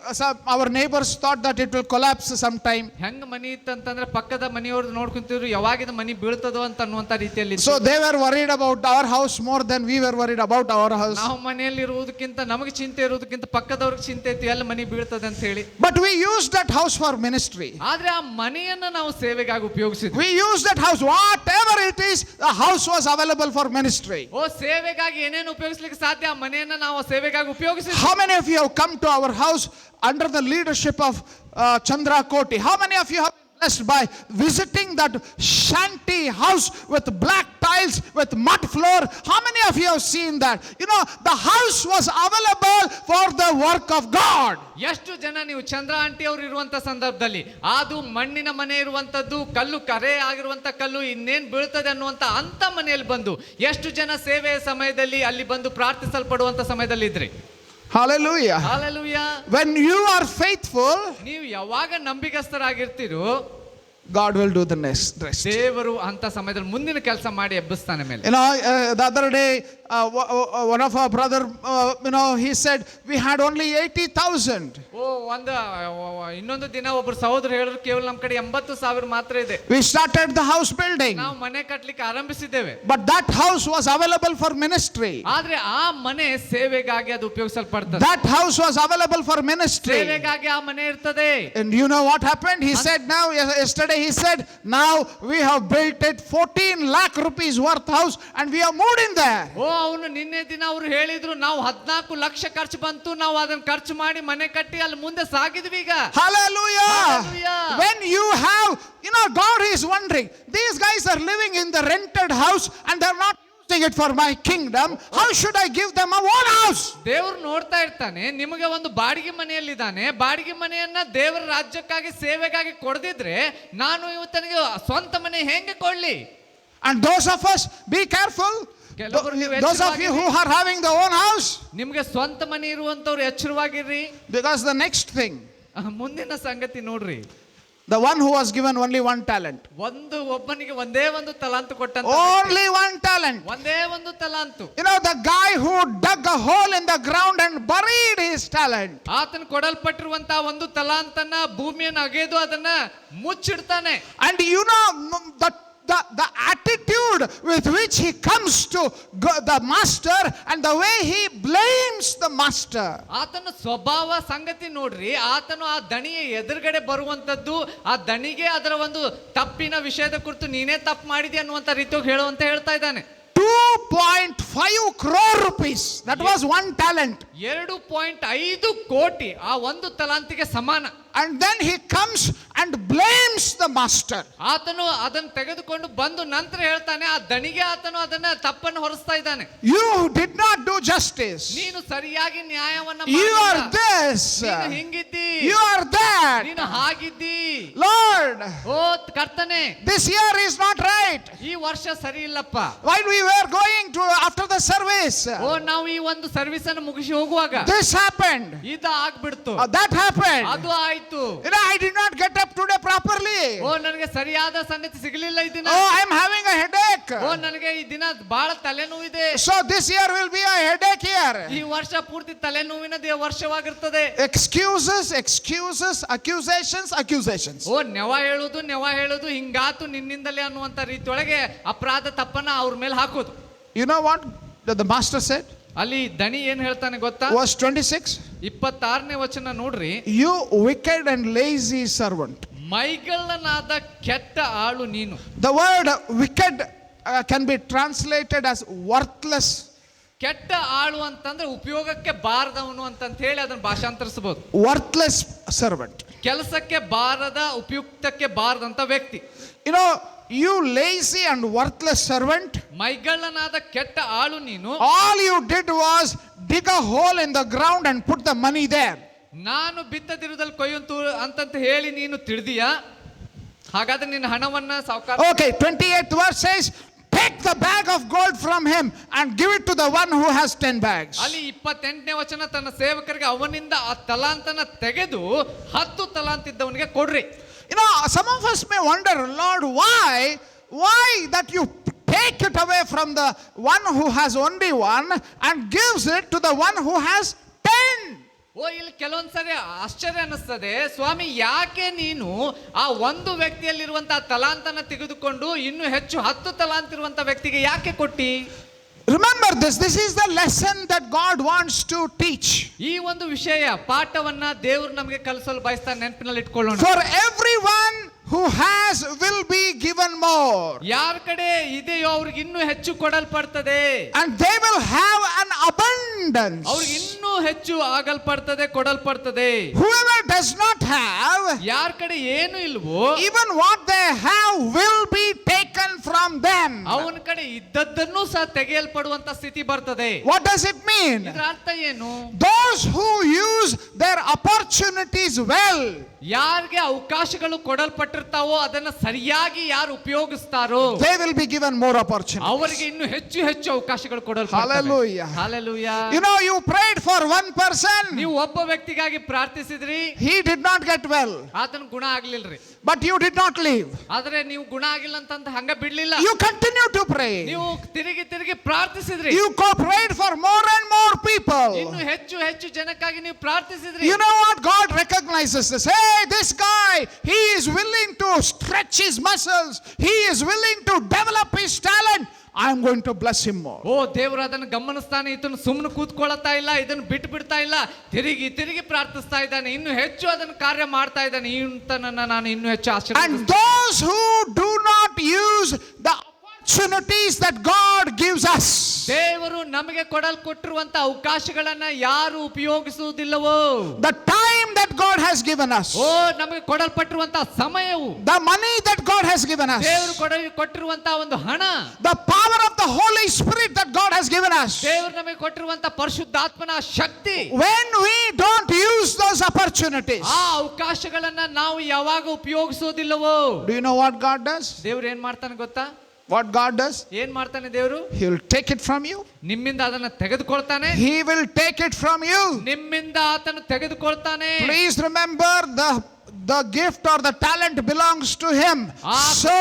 our neighbors thought that it will collapse sometime. ಹೆಂಗ ಮನಿ ಇತ್ತಂತಂದ್ರೆ ಪಕ್ಕದ ಮನೆಯವ್ರದ್ದು ನೋಡ್ಕೊಂತಿದ್ರು, ಯಾವಾಗಿದ ಮನಿ ಬೀಳ್ತದೋ ಅಂತ ಅನ್ನುವಂತ ರೀತಿಯಲ್ಲಿ. So they were worried about our house more than we were worried about our house. ನಾವು ಮನೆಯಲ್ಲಿ ಇರುವುದಕ್ಕಿಂತ, ನಮಗೆ ಚಿಂತೆ ಇರುವುದಕ್ಕಿಂತ ಪಕ್ಕದವ್ರಿಗೆ ಚಿಂತೆ ಇತ್ತು, ಎಲ್ಲ ಮನಿ ಬೀಳ್ತದೆ ಅಂತ ಹೇಳಿ. But we used that house for ministry. ಆದ್ರೆ ಆ ಮನೆಯನ್ನ ನಾವು ಸೇವೆಗಾಗಿ ಉಪಯೋಗಿಸಿದ್ವಿ. We used that house, whatever it is, the house was available for ministry. ಓ ಸೇವೆಗಾಗಿ ಏನೇನು ಉಪಯೋಗಿಸ್ಲಿಕ್ಕೆ ಸಾಧ್ಯ, ಆ ಮನೆಯನ್ನ ನಾವು ಸೇವೆಗಾಗಿ ಉಪಯೋಗಿಸಿದ್ವಿ. How many of you have come to our house under the leadership of Chandra Koti? How many of you have been blessed by visiting that shanty house with black tiles, with mud floor? How many of you have seen that? The house was available for the work of God. ಎಷ್ಟು ಜನ ನೀವು ಚಂದ್ರ aunty ಅವರು ಇರುವಂತ ಸಂದರ್ಭದಲ್ಲಿ, ಅದು ಮಣ್ಣಿನ ಮನೆ ಇರುವಂತದ್ದು, ಕಲ್ಲು ಕರೆ ಆಗಿರುವಂತ ಕಲ್ಲು ಇನ್ನೇನ್ ಬೀಳ್ತದೆ ಅನ್ನುವಂತ ಅಂತ ಮನೆಯಲ್ಲಿ ಬಂದು ಎಷ್ಟು ಜನ ಸೇವೆಯ ಸಮಯದಲ್ಲಿ ಅಲ್ಲಿ ಬಂದು ಪ್ರಾರ್ಥಿಸಲ್ಪಡುವಂತ ಸಮಯದಲ್ಲಿ ಇದ್ರಿ? Hallelujah. Hallelujah. When you are faithful, ನೀವು ಯಾವಾಗ ನಂಬಿಗಸ್ತರಾಗಿರ್ತೀರೋ, God will do the rest. ದೇವರು ಅಂತ ಸಮಯದಲ್ಲಿ ಮುಂದಿನ ಕೆಲಸ ಮಾಡಿ ಎಬ್ಬಿಸ್ತಾನೆ ಮೇಲೆ. The other day one of our brother, he said we had only 80,000. ಓ ಇನ್ನೊಂದು ದಿನ ಒಬ್ರು ಸಹೋದರ ಹೇಳಿದ್ರು ಕೇವಲ ನಮ್ಮ ಕಡೆ 80,000 ಮಾತ್ರ ಇದೆ. We started the house building. ನಾವು ಮನೆ ಕಟ್ಟಲಿಕ್ಕೆ ಆರಂಭಿಸಿದ್ದೇವೆ. But that house was available for ministry. ಆದ್ರೆ ಆ ಮನೆ ಸೇವೆಗಾಗಿ ಅದು ಉಪಯೋಗಿಸಲ್ಪಡ್ತದೆ. That house was available for ministry. ಸೇವೆಗಾಗಿ ಆ ಮನೆ ಇರ್ತದೆ. And you know what happened? He said yesterday he said, now we have built it 14 lakh rupees worth house and we are moved in there. ಓ ಅವನು ನಿನ್ನೆ ದಿನ ಅವರು ಹೇಳಿದ್ರು ನಾವು 14 ಲಕ್ಷ ಖರ್ಚು ಬಂತು, ನಾವು ಅದನ್ನ ಖರ್ಚು ಮಾಡಿ ಮನೆ ಕಟ್ಟಿ ಅಲ್ಲಿ ಮುಂದೆ ಸಾಗಿದ್ವಿ ಈಗ. Hallelujah. Hallelujah. When you have, God is wondering, these guys are living in the rented house and they're not using it for my kingdom. How should I give them a own house? ದೇವರು ನೋಡ್ತಾ ಇರ್ತಾನೆ, ನಿಮಗೆ ಒಂದು ಬಾಡಿಗೆ ಮನೆಯಲ್ಲಿದ್ದಾನೆ, ಬಾಡಿಗೆ ಮನೆಯನ್ನ ದೇವರ ರಾಜ್ಯಕ್ಕಾಗಿ ಸೇವೆಗಾಗಿ ಕೊಡದಿದ್ರೆ ನಾನು ಇವತ್ತನಿಗೆ ಸ್ವಂತ ಮನೆ ಹೆಂಗೆ ಕೊಡ್ಲಿ? And those of us, be careful. Those of you who are having the own house, ನಿಮಗೆ ಸ್ವಂತ ಮನೆ ಇರುವಂತವ್ರು ಎಚ್ಚರವಾಗಿರ್ರಿ. because the next thing, ಮುಂದಿನ ಸಂಗತಿ ನೋಡ್ರಿ, the one who was given only one talent, ಒಬ್ಬನಿಗೆ ಒಂದೇ ಒಂದು ತಲಾಂತು ಕೊಟ್ಟಂತ, only one talent, ಒಂದೇ ಒಂದು ತಲಾಂತು. the guy who dug a hole in the ground and buried his talent, ಆತನ ಕೊಡಲ್ಪಟ್ಟಿರುವಂತಹ ಒಂದು ತಲಾಂತನ್ನ ಭೂಮಿಯನ್ನು ಅಗೆದು ಅದನ್ನ ಮುಚ್ಚಿಡ್ತಾನೆ. and the attitude with which he comes to the master and the way he blames the master. ಆತನ ಸ್ವಭಾವ ಸಂಗತಿ ನೋಡ್ರಿ, ಆತನು ಆ ದಣಿಯ ಎದುರುಗಡೆ ಬರುವಂತದ್ದು, ಆ ದಣಿಗೆ ಅದರ ಒಂದು ತಪ್ಪಿನ ವಿಷಯದ ಕುರಿತು ನೀನೇ ತಪ್ಪು ಮಾಡಿದೆ ಅನ್ನುವಂತ ರೀತಿಯಾಗಿ ಹೇಳುವಂತ ಹೇಳ್ತಾ ಇದ್ದಾನೆ. 2.5 crore rupees, that was one talent. 2.5 ಕೋಟಿ ಆ ಒಂದು ತಲಾಂತಿಗೆ ಸಮಾನ. And then he comes and blames the master. ಆತನು ಅದನ್ನು ತೆಗೆದುಕೊಂಡು ಬಂದು ನಂತರ ಹೇಳ್ತಾನೆ, ಆ ದಣಿಗೆ ಆತನು ಅದನ್ನ ತಪ್ಪನ್ನು ಹೊರಿಸ್ತಾ ಇದ್ದಾನೆ. You did not do justice. ನೀನು ಸರಿಯಾಗಿ ನ್ಯಾಯವನ್ನ You are this. ನೀನು ಹಿಂಗಿದ್ದಿ, You are that. ನೀನು ಹಾಗಿದ್ದಿ. Lord, ಓ ಕರ್ತನೆ, this year is not right. ಈ ವರ್ಷ ಸರಿ ಇಲ್ಲಪ್ಪ. While we were going to after the service, ಓ ನಾವು ಈ ಒಂದು ಸರ್ವಿಸ್ ಅನ್ನು ಮುಗಿಸಿ ಹೋಗುವಾಗ this happened. ಇದ ಆಗ್ಬಿಡ್ತು, That happened. ಅದು ಆಯ್ತು. I did not get up today properly. ಓ ನನಗೆ ಸರಿಯಾದ ಸಂಗತಿ ಸಿಗಲಿಲ್ಲ ಈ ದಿನ. Oh, I am having a headache. ಓ ನನಗೆ ಈ ದಿನ ಬಹಳ ತಲೆನೋವು ಇದೆ. So this year will be a headache year. ಈ ವರ್ಷ ಪೂರ್ತಿ ತಲೆನೋವಿನ ವರ್ಷವಾಗಿರ್ತದೆ. Excuses, accusations. ಓ ನೆವ ಹೇಳುದು ಹಿಂಗಾತು ನಿನ್ನಿಂದಲೇ ಅನ್ನುವಂತ ರೀತಿಯೊಳಗೆ ಅಪರಾಧ ತಪ್ಪನ್ನ ಅವ್ರ ಮೇಲೆ ಹಾಕೋದು. You know what the master said? ಅಲ್ಲಿ ದಣಿ ಏನ್ ಹೇಳ್ತಾನೆ ಗೊತ್ತಾ? Verse 26. 26ನೇ ವಚನ ನೋಡ್ರಿ. You wicked and lazy servant. ಮೈಗಳ್ಳನಾದ ಕೆಟ್ಟ ಆಳು ನೀನು. The word wicked can be translated as worthless. ಕೆಟ್ಟ ಆಳು ಅಂತಂದ್ರೆ ಉಪಯೋಗಕ್ಕೆ ಬಾರದವನು ಅಂತ ಹೇಳಿ ಅದನ್ನ ಭಾಷಾಂತರಿಸಬಹುದು. Worthless servant. ಕೆಲಸಕ್ಕೆ ಬಾರದ, ಉಪಯುಕ್ತಕ್ಕೆ ಬಾರದಂತ ವ್ಯಕ್ತಿ. You lazy and worthless servant. ಮೈಗಳ್ಳನಾದ ಕೆಟ್ಟ ಆಳು ನೀನು. All you did was dig a hole in the ground and put the money there. ನಾನು ಬಿತ್ತದಿರುವುದಲ್ಲಿ ಕೊಯ್ಯುಂತು ಅಂತಂತ ಹೇಳಿ ನೀನು ತಿಳಿದೀಯಾ? ಹಾಗಾದ್ರೆ ನಿನ್ನ ಹಣವನ್ನ ಸಾವುಕಾರ. Okay, 28th verse says, take the bag of gold from him and give it to the one who has 10 bags. ಅಲ್ಲಿ 28ನೇ ವಚನ ತನ್ನ ಸೇವಕರಿಗೆ ಅವನಿಂದ ಆ ತಲಾಂತನ ತೆಗೆದು 10 ತಲಾಂತ ಇದ್ದವನಿಗೆ ಕೊಡ್ರಿ. Some of us may wonder, Lord, why that you take it away from the one who has only one and gives it to the one who has 10? ಓ ಇಲ್ಲಿ ಕೆಲವೊಂದ್ಸರಿ ಆಶ್ಚರ್ಯ ಅನಿಸ್ತದೆ, ಸ್ವಾಮಿ ಯಾಕೆ ನೀನು ಆ ಒಂದು ವ್ಯಕ್ತಿಯಲ್ಲಿರುವಂತಹ ತಲಾಂತನ ತೆಗೆದುಕೊಂಡು ಇನ್ನು ಹೆಚ್ಚು 10 ತಲಾಂತ ಇರುವಂತ ವ್ಯಕ್ತಿಗೆ ಯಾಕೆ ಕೊಟ್ಟಿ? Remember this is the lesson that God wants to teach. ಈ ಒಂದು ವಿಷಯ ಪಾಠವನ್ನ ದೇವರು ನಮಗೆ ಕಲಿಸಲು ಬಯಸ್ತಾನೆ, ನೆನಪಿನಲ್ಲಿ ಇಟ್ಕೊಳ್ಳೋಣ. For everyone who has will be given more. ಯಾರ ಕಡೆ ಇದೆಯೋ ಅವ್ರಿಗೆ ಇನ್ನೂ ಹೆಚ್ಚು ಕೊಡಲ್ಪಡ್ತದೆ. And they will have an abundance. ಅವ್ರಿಗೆ ಇನ್ನೂ ಹೆಚ್ಚು ಆಗಲ್ಪಡ್ತದೆ, ಕೊಡಲ್ಪಡ್ತದೆ. Whoever does not have, ಯಾರ ಕಡೆ ಏನು ಇಲ್ವೋ, even what they have will be taken from them. ಅವನ ಕಡೆ ಇದ್ದದ್ದನ್ನು ಸಹ ತೆಗೆಯಲ್ಪಡುವಂತ ಸ್ಥಿತಿ ಬರ್ತದೆ. What does it mean? ಇದರ ಅರ್ಥ ಏನು? Those who use their opportunities well, ಯಾರಿಗೆ ಅವಕಾಶಗಳು ಕೊಡಲ್ಪಟ್ಟಿರ್ತಾವೋ ಅದನ್ನ ಸರಿಯಾಗಿ ಯಾರು ಉಪಯೋಗಿಸ್ತಾರೋ they will be given more opportunities. ಅವರಿಗೆ ಇನ್ನು ಹೆಚ್ಚು ಅವಕಾಶಗಳು ಕೊಡಲ್ಪಡ್ತವೆ. Hallelujah. Hallelujah. You prayed for for one person. ನೀವು ಒಬ್ಬ ವ್ಯಕ್ತಿಗಾಗಿ ಪ್ರಾರ್ಥಿಸಿದ್ರಿ, He did not get well. ಆತನ ಗುಣ ಆಗ್ಲಿಲ್ರಿ. But you did not leave. ಆದ್ರೆ ನೀವು ಗುಣ ಆಗಿಲ್ಲ ಅಂತ ಹಂಗ ಬಿಡ್ಲಿಲ್ಲ. You continue to pray. ನೀವು ತಿರುಗಿ ಪ್ರಾರ್ಥಿಸಿದ್ರಿ. You prayed for more and more people. ಇನ್ನು ಹೆಚ್ಚು ಜನಕ್ಕಾಗಿ ನೀವು ಪ್ರಾರ್ಥಿಸಿದ್ರಿ. You know what? God recognizes this. Hey, this guy, he is willing to stretch his muscles. He is willing to develop his talent. I am going to bless him more. ಓ, ದೇವರು ಅದನ್ನು ಗಮನಿಸ್ತಾನೆ. ಇದನ್ನು ಸುಮ್ಮನೆ ಕೂತ್ಕೊಳ್ಳತಾ ಇಲ್ಲ, ಇದನ್ನು ಬಿಟ್ಟು ಬಿಡ್ತಾ ಇಲ್ಲ, ತಿರುಗಿ ಪ್ರಾರ್ಥಿಸ್ತಾ ಇದ್ದಾನೆ. ಇನ್ನು ಹೆಚ್ಚು ಅದನ್ನು ಕಾರ್ಯ ಮಾಡ್ತಾ ಇದ್ದಾನೆ. ಇಂತನನ್ನ ನಾನು ಇನ್ನು ಹೆಚ್ಚು ಆಶೀರ್ವಾದ. And those who do not use the opportunities that God gives us, ದೇವರು ನಮಗೆ ಕೊಟ್ಟಿರುವಂತ ಅವಕಾಶಗಳನ್ನ ಯಾರು ಉಪಯೋಗಿಸುವುದಿಲ್ಲವೋ, the time that God has given us, ಓ ನಮಗೆ ಕೊಡಲ್ಪಟ್ಟಿರುವಂತ ಸಮಯವು, the money that God has given us, ದೇವರು ಕೊಟ್ಟಿರುವಂತ ಒಂದು ಹಣ, the power of the Holy Spirit that God has given us, ದೇವರು ನಮಗೆ ಕೊಟ್ಟಿರುವಂತ ಪರಿಶುದ್ಧಾತ್ಮನ ಶಕ್ತಿ, when we don't use those opportunities, ಆ ಅವಕಾಶಗಳನ್ನ ನಾವು ಯಾವಾಗ ಉಪಯೋಗಿಸೋದಿಲ್ಲವೋ, do you know what God does? ದೇವರು ಏನ್ ಮಾಡ್ತಾನೆ ಗೊತ್ತಾ? What God does? ಏನ್ ಮಾಡ್ತಾನೆ ದೇವರು? He will take it from you. ನಿಮ್ಮಿಂದ ಅದನ್ನ ತೆಗೆದುಕೊಳ್ತಾನೆ. He will take it from you. ನಿಮ್ಮಿಂದ ಆತನು ತೆಗೆದುಕೊಳ್ತಾನೆ. Please remember, the gift or the talent belongs to him. So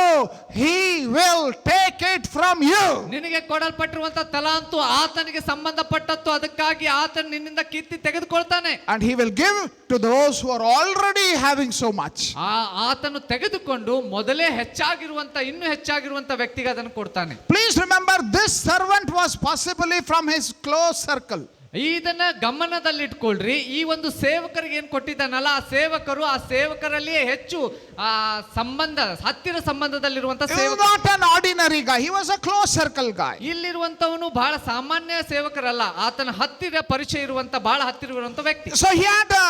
he will take it from you. ನಿನಗೆ ಕೊಡಲ್ಪಟ್ಟಿರುವಂತ ತಲಾಂತು ಆತನಿಗೆ ಸಂಬಂಧಪಟ್ಟದ್ದು, ಅದಕ್ಕಾಗಿ ಆತನು ನಿನ್ನಿಂದ ಕಿತ್ತಿ ತೆಗೆದುಕೊಳ್ತಾನೆ. And he will give to those who are already having so much. ಆತನು ತೆಗೆದುಕೊಂಡು ಮೊದಲೇ ಇನ್ನೂ ಹೆಚ್ಚಾಗಿರುವಂತ ವ್ಯಕ್ತಿಗೆ ಅದನ್ನು ಕೊಡ್ತಾನೆ. Please remember, this servant was possibly from his close circle. ಇದನ್ನ ಗಮನದಲ್ಲಿಟ್ಕೊಳ್ರಿ. ಈ ಒಂದು ಸೇವಕರಿಗೆ ಏನ್ ಕೊಟ್ಟಿದ್ದಾನಲ್ಲ, ಆ ಸೇವಕರಲ್ಲಿಯೇ ಹೆಚ್ಚು ಹತ್ತಿರ ಸಂಬಂಧದಲ್ಲಿರುವಂತ ಸೇವಕ. Not an ordinary guy, he was a close circle guy. ಇಲ್ಲಿರುವಂತವನು ಬಹಳ ಸಾಮಾನ್ಯ ಸೇವಕರಲ್ಲ, ಆತನ ಪರಿಚಯ ಇರುವಂತ ಬಹಳ ಹತ್ತಿರ ಇರುವಂತ ವ್ಯಕ್ತಿ. So he had a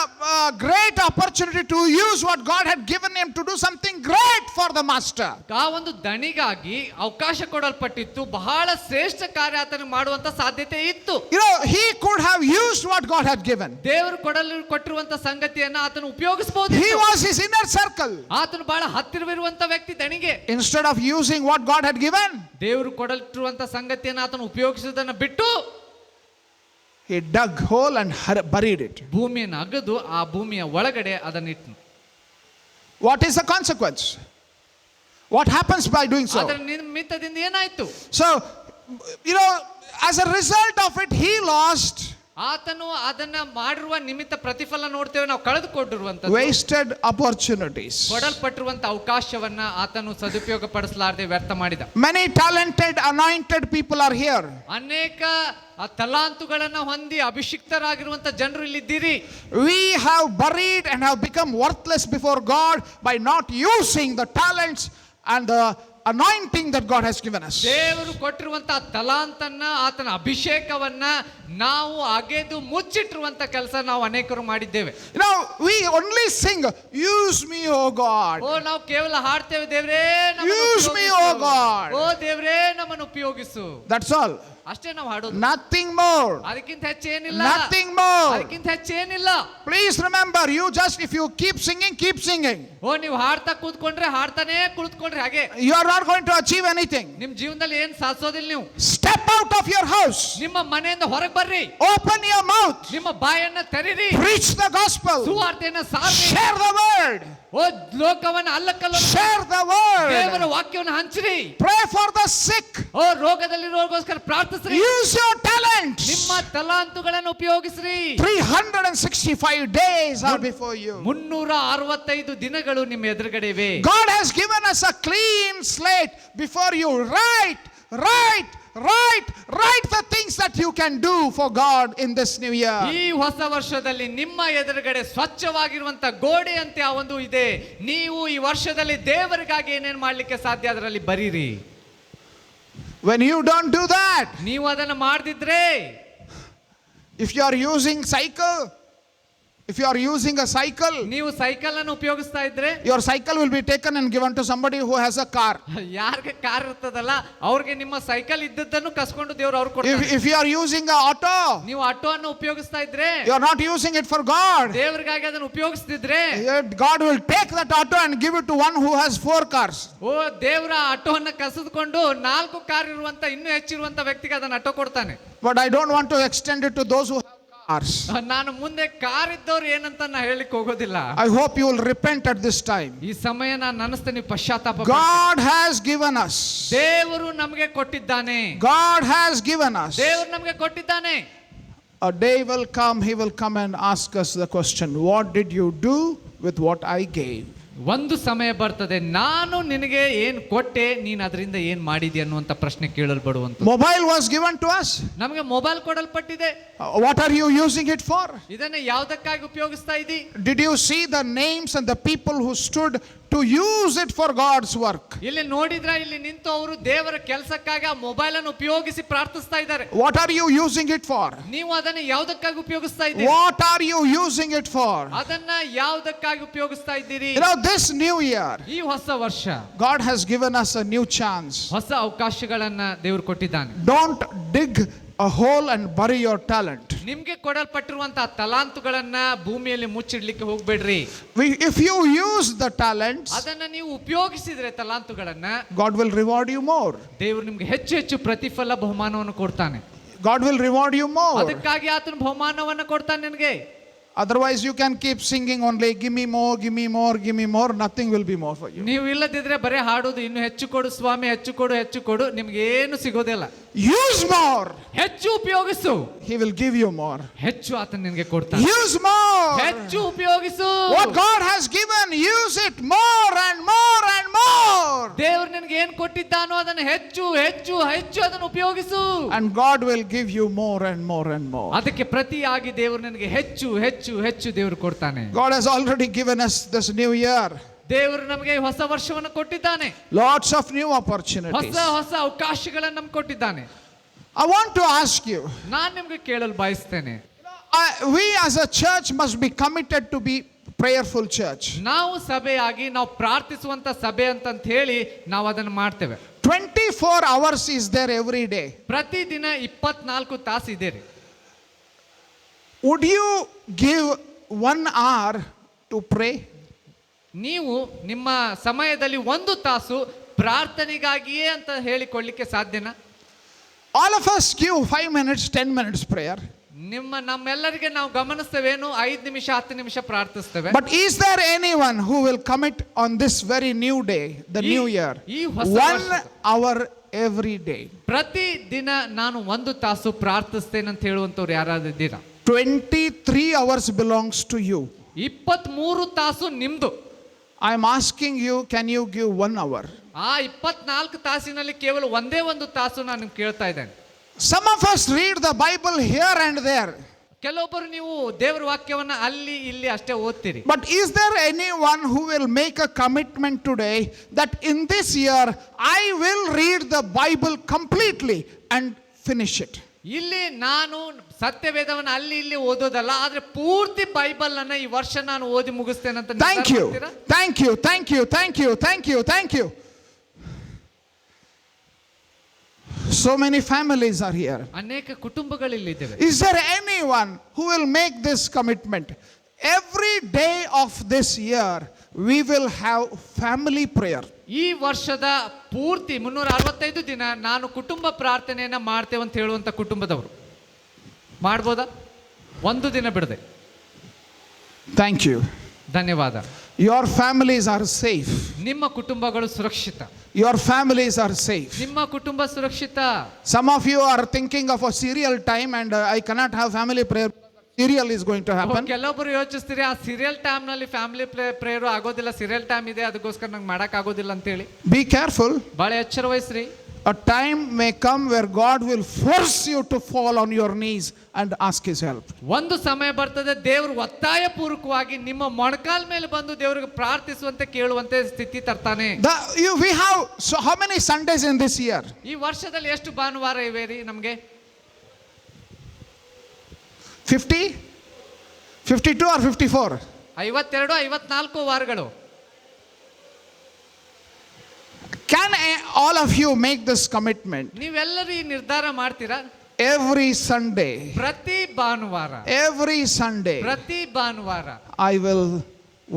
great opportunity to use what God had given him to do something great for the master. ಆ ಒಂದು ದಣಿಗಾಗಿ ಅವಕಾಶ ಕೊಡಲ್ಪಟ್ಟಿತ್ತು, ಬಹಳ ಶ್ರೇಷ್ಠ ಕಾರ್ಯ ಆತನಿಗೆ ಮಾಡುವಂತ ಸಾಧ್ಯತೆ ಇತ್ತು. You know, he could have used what God had given. ದೇವರು ಕೊಟ್ಟಿರುವಂತ ಸಂಗತಿಯನ್ನ ಆತನು ಉಪಯೋಗಿಸಬಹುದು. He was his inner circle. ಆತನು ಬಹಳ ಹತ್ತಿರವಿರುವಂತ ವ್ಯಕ್ತಿ ದಣಿಗೆ. Instead of using what God had given, ದೇವರು ಕೊಡಲ್ಪಟ್ಟಿರುವಂತ ಸಂಗತಿಯನ್ನು ಆತನು ಉಪಯೋಗಿಸುವುದನ್ನು ಬಿಟ್ಟು he dug hole and buried it. ಭೂಮಿಯನ್ನು ಅಗೆದು ಆ ಭೂಮಿಯ ಒಳಗಡೆ ಅದನ್ನು ಇಟ್ಟನು. What is the consequence? What happens by doing so? ಅದರ ನಿಮಿತ್ತದಿಂದ ಏನಾಯ್ತು? So, you know, as a result of it, he lost. ಆತನು ಅದನ್ನ ಮಾಡಿರುವ ನಿಮಿತ್ತ ಪ್ರತಿಫಲ ನೋಡ್ತೇವೆ ನಾವು, ಕಳೆದುಕೊಂಡಿರುವಂತ wasted opportunities. ಕೊಡಲ್ಪಟ್ಟಿರುವಂತ ಅವಕಾಶವನ್ನ ಆತನು ಸದುಪಯೋಗ ಪಡಿಸಲಾರದೆ ವ್ಯರ್ಥ ಮಾಡಿದ. Many talented, anointed people are here. ಅನೇಕ ತಲಾಂತುಗಳನ್ನ ಹೊಂದಿ ಅಭಿಷಿಕ್ತರಾಗಿರುವಂತ ಜನರು ಇಲ್ಲಿದ್ದೀರಿ. We have buried and have become worthless before God by not using the talents and the anointing that God has given us. ದೇವರು ಕೊಟ್ಟಿರುವಂತ ತಲಾಂತನ್ನ, ಆತನ ಅಭಿಷೇಕವನ್ನ ನಾವು ಅಗೆದು ಮುಚ್ಚಿಟ್ಟಿರುವಂತ ಕೆಲಸ ನಾವು ಅನೇಕರು ಮಾಡಿದ್ದೇವೆ. You know, we only sing, use me O God. ಓ, ನಾವು ಕೇವಲ ಹಾಡ್ತೇವೆ, ದೇವರೇ use me O God. ಓ ದೇವರೇ ನಮ್ಮನ್ನು ಉಪಯೋಗಿಸು. That's all. ಅಷ್ಟೇ ನಾವು ಹಾಡೋದು. Nothing more. ಅದಕ್ಕಿಂತ ಹೆಚ್ಚೇನಿಲ್ಲ. Nothing more. ಅದಕ್ಕಿಂತ ಹೆಚ್ಚೇನಿಲ್ಲ. Please remember, if you keep singing, keep singing. ಓ, ನೀವು ಹಾಡ್ತಾ ಕೂತ್ಕೊಂಡ್ರೆ ಹಾಡ್ತಾನೆ ಕುಳಿತುಕೊಂಡ್ರೆ ಹಾಗೆ You are not going to achieve anything. ನಿಮ್ ಜೀವನದಲ್ಲಿ ಏನ್ ಸಾಧಿಸೋದಿಲ್ಲ. ನೀವು step out of your house. ನಿಮ್ಮ ಮನೆಯಿಂದ ಹೊರಗೆ ಬರ್ರಿ. Open your mouth. ನಿಮ್ಮ ಬಾಯನ್ನ ತೆರೀರಿ. Preach the gospel. ಸುವಾರ್ತೆಯನ್ನು ಸಾರಿ. Share the word. ಓ, ಲೋಕವನ್ನು ಅಲ್ಲಕಲ್ಲನ್ನು share the word. ದೇವರ ವಾಕ್ಯವನ್ನು ಹಂಚಿರಿ. Pray for the sick. ಓ, ರೋಗದಲ್ಲಿರೋರಿಗೋಸ್ಕರ ಪ್ರಾರ್ಥಿಸಿರಿ. use your talent. ನಿಮ್ಮ ತಲಾಂತುಗಳನ್ನು ಉಪಯೋಗಿಸಿರಿ. 365 days are before you. 365 ದಿನಗಳು ನಿಮ್ಮ ಎದುರುಗಡೆ ಇವೆ. God has given us a clean slate before you. Write the things that you can do for God in this new year. ಈ ಹೊಸ ವರ್ಷದಲ್ಲಿ ನಿಮ್ಮ ಎದುರುಗಡೆ ಸ್ವಚ್ಛವಾಗಿರುವಂತ ಗೋಡೆಯಂತೆ ಆ ಒಂದು ಇದೆ. ನೀವು ಈ ವರ್ಷದಲ್ಲಿ ದೇವರಿಗಾಗಿ ಏನೇನು ಮಾಡಲಿಕ್ಕೆ ಸಾಧ್ಯ ಅದರಲ್ಲಿ ಬರೀರಿ. When you don't do that, ನೀವು ಅದನ್ನು ಮಾಡದಿದ್ರೆ, if you are using a cycle, ನೀವು ಸೈಕಲ್ ಅನ್ನು ಉಪಯೋಗಿಸ್ತಾ ಇದ್ರೆ, your cycle will be taken and given to somebody who has a car. ಯಾರಿಗೆ ಕಾರ್ ಇರ್ತದಲ್ಲ ಅವ್ರಿಗೆ ನಿಮ್ಮ ಸೈಕಲ್ ಇದ್ದದ್ದನ್ನು ಕಸ್ಕೊಂಡು ದೇವರು ಅವ್ರು ಕೊಡ್ತಾರೆ. If you are using a auto, ನೀವು ಆಟೋ ಅನ್ನು ಉಪಯೋಗಿಸ್ತಾ ಇದ್ರೆ, you are not using it for God. ದೇವರಿಗಾಗಿ ಅದನ್ನು ಉಪಯೋಗಿಸ್ತಿದ್ರೆ, God will take that auto and give it to one who has 4 cars. ಓ, ದೇವರ ಆಟೋವನ್ನು ಕಸಿದುಕೊಂಡು 4 ಕಾರ್ ಇರುವಂತ ಇನ್ನೂ ಹೆಚ್ಚಿರುವಂತ ವ್ಯಕ್ತಿಗೆ ಅದನ್ನು ಆಟೋ ಕೊಡ್ತಾನೆ. But I don't want to extend it to those who have cars. ನಾನು ಮುಂದೆ car ಇದ್ದವ್ರು ಏನಂತ ನಾ ಹೇಳಿಕ್ ಹೋಗೋದಿಲ್ಲ. I hope you will repent at this time. ಈ ಸಮಯ ನಾನು ಅನ್ನಿಸ್ತೇನೆ ಪಶ್ಚಾತ್ತಾಪ. God has given us. ದೇವರು ನಮಗೆ ಕೊಟ್ಟಿದ್ದಾನೆ. God has given us. ದೇವರು ನಮಗೆ ಕೊಟ್ಟಿದ್ದಾನೆ. A day will come, he will come and ask us the question, what did you do with what I gave? ಒಂದು ಸಮಯ ಬರ್ತದೆ, ನಾನು ನಿನಗೆ ಏನ್ ಕೊಟ್ಟೆ, ನೀನ್ ಅದರಿಂದ ಏನ್ ಮಾಡಿದಿ ಅನ್ನುವಂತ ಪ್ರಶ್ನೆ ಕೇಳಲ್ಪಡುವಂತ. Mobile was given to us. ನಮಗೆ mobile ಕೊಡಲ್ಪಟ್ಟಿದೆ. What are you using it for? ಇದನ್ನ ಯಾವುದಕ್ಕಾಗಿ ಉಪಯೋಗಿಸ್ತಾ ಇದ್ದಿ? Did you see the names and the people who stood to use it for God's work? ಇಲ್ಲಿ ನೋಡಿದ್ರ, ಇಲ್ಲಿ ನಿಂತು ಅವರು ದೇವರ ಕೆಲಸಕ್ಕಾಗಿ ಆ ಮೊಬೈಲ್ ಅನ್ನು ಉಪಯೋಗಿಸಿ ಪ್ರಾರ್ಥಿಸ್ತಾ ಇದ್ದಾರೆ. What are you using it for? ನೀವು ಅದನ್ನ ಯಾವುದಕ್ಕಾಗಿ ಉಪಯೋಗಿಸ್ತಾ ಇದ್ದೀರಿ? What are you using it for? ಅದನ್ನ ಯಾವುದಕ್ಕಾಗಿ ಉಪಯೋಗಿಸ್ತಾ ಇದ್ದೀರಿ? You know, this new year, ಈ ಹೊಸ ವರ್ಷ God has given us a new chance. ಹೊಸ ಅವಕಾಶಗಳನ್ನ ದೇವರು ಕೊಟ್ಟಿದ್ದಾನೆ. Don't dig a hole and bury your talent. ನಿಮ್ಗೆ ಕೊಡಲ್ಪಟ್ಟಿರುವಂತಹ ತಲಾಂತುಗಳನ್ನ ಭೂಮಿಯಲ್ಲಿ ಮುಚ್ಚಿಡ್ಲಿಕ್ಕೆ ಹೋಗ್ಬೇಡ್ರಿ. If you use the talents, ಅದನ್ನ ನೀವು ಉಪಯೋಗಿಸಿದ್ರೆ ತಲಾಂತುಗಳನ್ನ, God will reward you more. ದೇವರು ನಿಮ್ಗೆ ಹೆಚ್ಚು ಹೆಚ್ಚು ಪ್ರತಿಫಲ ಬಹುಮಾನವನ್ನು ಕೊಡ್ತಾನೆ. God will reward you more. ಅದಕ್ಕಾಗಿ ಆತನ ಬಹುಮಾನವನ್ನು ಕೊಡ್ತಾನೆ ನಿನಗೆ. Otherwise you can keep singing only, give me more, give me more, give me more. Nothing will be more for you. ನೀವು ಇಲ್ಲದಿದ್ರೆ ಬರೀ ಹಾಡೋದು, ಇನ್ನು ಹೆಚ್ಚು ಕೊಡು ಸ್ವಾಮಿ, ಹೆಚ್ಚು ಕೊಡು, ಹೆಚ್ಚು ಕೊಡು, ನಿಮ್ಗೆ ಏನು ಸಿಗೋದಿಲ್ಲ. Use more. ಹೆಚ್ಚು ಉಪಯೋಗಿಸು, He will give you more. ಹೆಚ್ಚು ಆತನ ನಿನಗೆ ಕೊಡ್ತಾನೆ. Use more. ಹೆಚ್ಚು ಉಪಯೋಗಿಸು. What God has given, use it more and more and more. ದೇವರು ನಿನಗೆ ಏನ್ ಕೊಟ್ಟಿದ್ದಾನೋ ಅದನ್ನು ಹೆಚ್ಚು ಹೆಚ್ಚು ಹೆಚ್ಚು ಅದನ್ನು ಉಪಯೋಗಿಸು. And God will give you more and more and more. ಅದಕ್ಕೆ ಪ್ರತಿಯಾಗಿ ದೇವರು ನಿನಗೆ ಹೆಚ್ಚು ಹೆಚ್ಚು ಹೆಚ್ಚು ದೇವರು ಕೊಡ್ತಾನೆ. God has already given us this new year. ದೇವರು ನಮಗೆ ಹೊಸ ವರ್ಷವನ್ನು ಕೊಟ್ಟಿದ್ದಾನೆ. Lots of new opportunities. ಹೊಸ ಹೊಸ ಅವಕಾಶಗಳನ್ನು ನಮ್ಗೆ ಕೊಟ್ಟಿದ್ದಾನೆ. I want to ask you, ನಾನು ನಿಮ್ಗೆ ಕೇಳಲು ಬಯಸ್ತೇನೆ, we as a church must be committed to be prayerful church. ನಾವು ಸಭೆಯಾಗಿ ನಾವು ಪ್ರಾರ್ಥಿಸುವಂತ ಸಭೆ ಅಂತ ಹೇಳಿ ನಾವು ಅದನ್ನು ಮಾಡ್ತೇವೆ. 24 hours is there every day. ಪ್ರತಿದಿನ 24 ತಾಸು ಇದೆ ರೀ. Would you give 1 hour to pray? ನೀವು ನಿಮ್ಮ ಸಮಯದಲ್ಲಿ 1 ತಾಸು ಪ್ರಾರ್ಥನೆಗಾಗಿಯೇ ಅಂತ ಹೇಳಿಕೊಳ್ಳಿಕ್ಕೆ ಸಾಧ್ಯನಾ? All of us give 5 minutes, 10 minutes prayer. ನಮ್ಮೆಲ್ಲರಿಗೆ ನಾವು ಗಮನಿಸ್ತೇವೇನು, 5 ನಿಮಿಷ 10 ನಿಮಿಷ ಪ್ರಾರ್ಥಿಸ್ತೇವೆ. But is there anyone who will commit on this very new day, the new year, 1 hour every day? ಪ್ರತಿ ದಿನ ನಾನು 1 ತಾಸು ಪ್ರಾರ್ಥಿಸ್ತೇನೆ ಅಂತ ಹೇಳುವಂತವ್ರು ಯಾರಾದ್ರೂ ಇದ್ದೀರಾ? 23 hours belongs to you. 23 ತಾಸು ನಿಮ್ದು. I am asking you, can you give 1 hour? ಆ 24 ತಾಸಿನಲ್ಲಿ ಕೇವಲ ಒಂದೇ 1 ತಾಸು ನಾನು ನಿಮ್ಗೆ ಕೇಳ್ತಾ ಇದ್ದೇನೆ. Some of us read the Bible here and there. ಕೆಲವೊಬ್ಬರು ನೀವು ದೇವರ ವಾಕ್ಯವನ್ನ ಅಲ್ಲಿ ಇಲ್ಲಿ ಅಷ್ಟೇ ಓದ್ತೀರಿ. But is there anyone who will make a commitment today that in this year I will read the Bible completely and finish it? ಇಲ್ಲಿ ನಾನು ಸತ್ಯವೇದವನ್ನು ಅಲ್ಲಿ ಇಲ್ಲಿ ಓದೋದಲ್ಲ, ಆದ್ರೆ ಪೂರ್ತಿ ಬೈಬಲ್ ಅನ್ನ ಈ ವರ್ಷ ನಾನು ಓದಿ ಮುಗಿಸ್ತೇನೆ ಅಂತ. Thank you, thank you, thank you, thank you, thank you, thank you. So many families are here. ಅನೇಕ ಕುಟುಂಬಗಳು ಇಲ್ಲಿ ಇದ್ದೇವೆ. Is there anyone who will make this commitment? Every day of this year we will have family prayer. ಈ ವರ್ಷದ ಪೂರ್ತಿ 365 ದಿನ ನಾನು ಕುಟುಂಬ ಪ್ರಾರ್ಥನೆಯನ್ನ ಮಾಡ್ತೇವೆ ಅಂತ ಹೇಳುವಂತ ಕುಟುಂಬದವರು ಮಾಡ್ಬೋದಾ? 1 ದಿನ ಬಿಡದೆ. Thank you. ಧನ್ಯವಾದ. Your families are safe. ನಿಮ್ಮ ಕುಟುಂಬಗಳು ಸುರಕ್ಷಿತ. Your families are safe. ನಿಮ್ಮ ಕುಟುಂಬ ಸುರಕ್ಷಿತ. Some of you are thinking of a serial time and I cannot have family prayer. Serial is going to happen. ಕೆಲವೊಬ್ಬರು ಯೋಚಿಸ್ತೀರಿ, ಆ ಸೀರಿಯಲ್ ಟೈಮ್ ನಲ್ಲಿ ಫ್ಯಾಮಿಲಿ ಪ್ರೇಯರ್ ಆಗೋದಿಲ್ಲ, ಸೀರಿಯಲ್ ಟೈಮ್ ಇದೆ, ಅದಕ್ಕೋಸ್ಕರ ನಂಗೆ ಮಾಡಕ್ ಆಗೋದಿಲ್ಲ ಅಂತ ಹೇಳಿ. Be careful. ಬಹಳ ಎಚ್ಚರ ವಹಿಸ್ರಿ. A time may come where God will force you to fall on your knees and ask His help. ಒಂದು ಸಮಯ ಬರ್ತದೆ, ದೇವರು ಒತ್ತಾಯ ಪೂರ್ವಕವಾಗಿ ನಿಮ್ಮ ಮೊಣಕಾಲ್ ಮೇಲೆ ಬಂದು ದೇವರಿಗೆ ಪ್ರಾರ್ಥಿಸುವಂತೆ ಕೇಳುವಂತೆ ಸ್ಥಿತಿ ತರ್ತಾನೆ. We have, so how many Sundays in this year? ಈ ವರ್ಷದಲ್ಲಿ ಎಷ್ಟು ಭಾನುವಾರ ಇವೆ ರೀ ನಮಗೆ? 50, 52 or 54? 52, 54 ವಾರಗಳು. Can all of you make this commitment? ನೀವೆಲ್ಲರೂ ಈ ನಿರ್ಧಾರ ಮಾಡ್ತೀರಾ? Every Sunday, ಪ್ರತಿ ಭಾನುವಾರ, every Sunday, ಪ್ರತಿ ಭಾನುವಾರ I will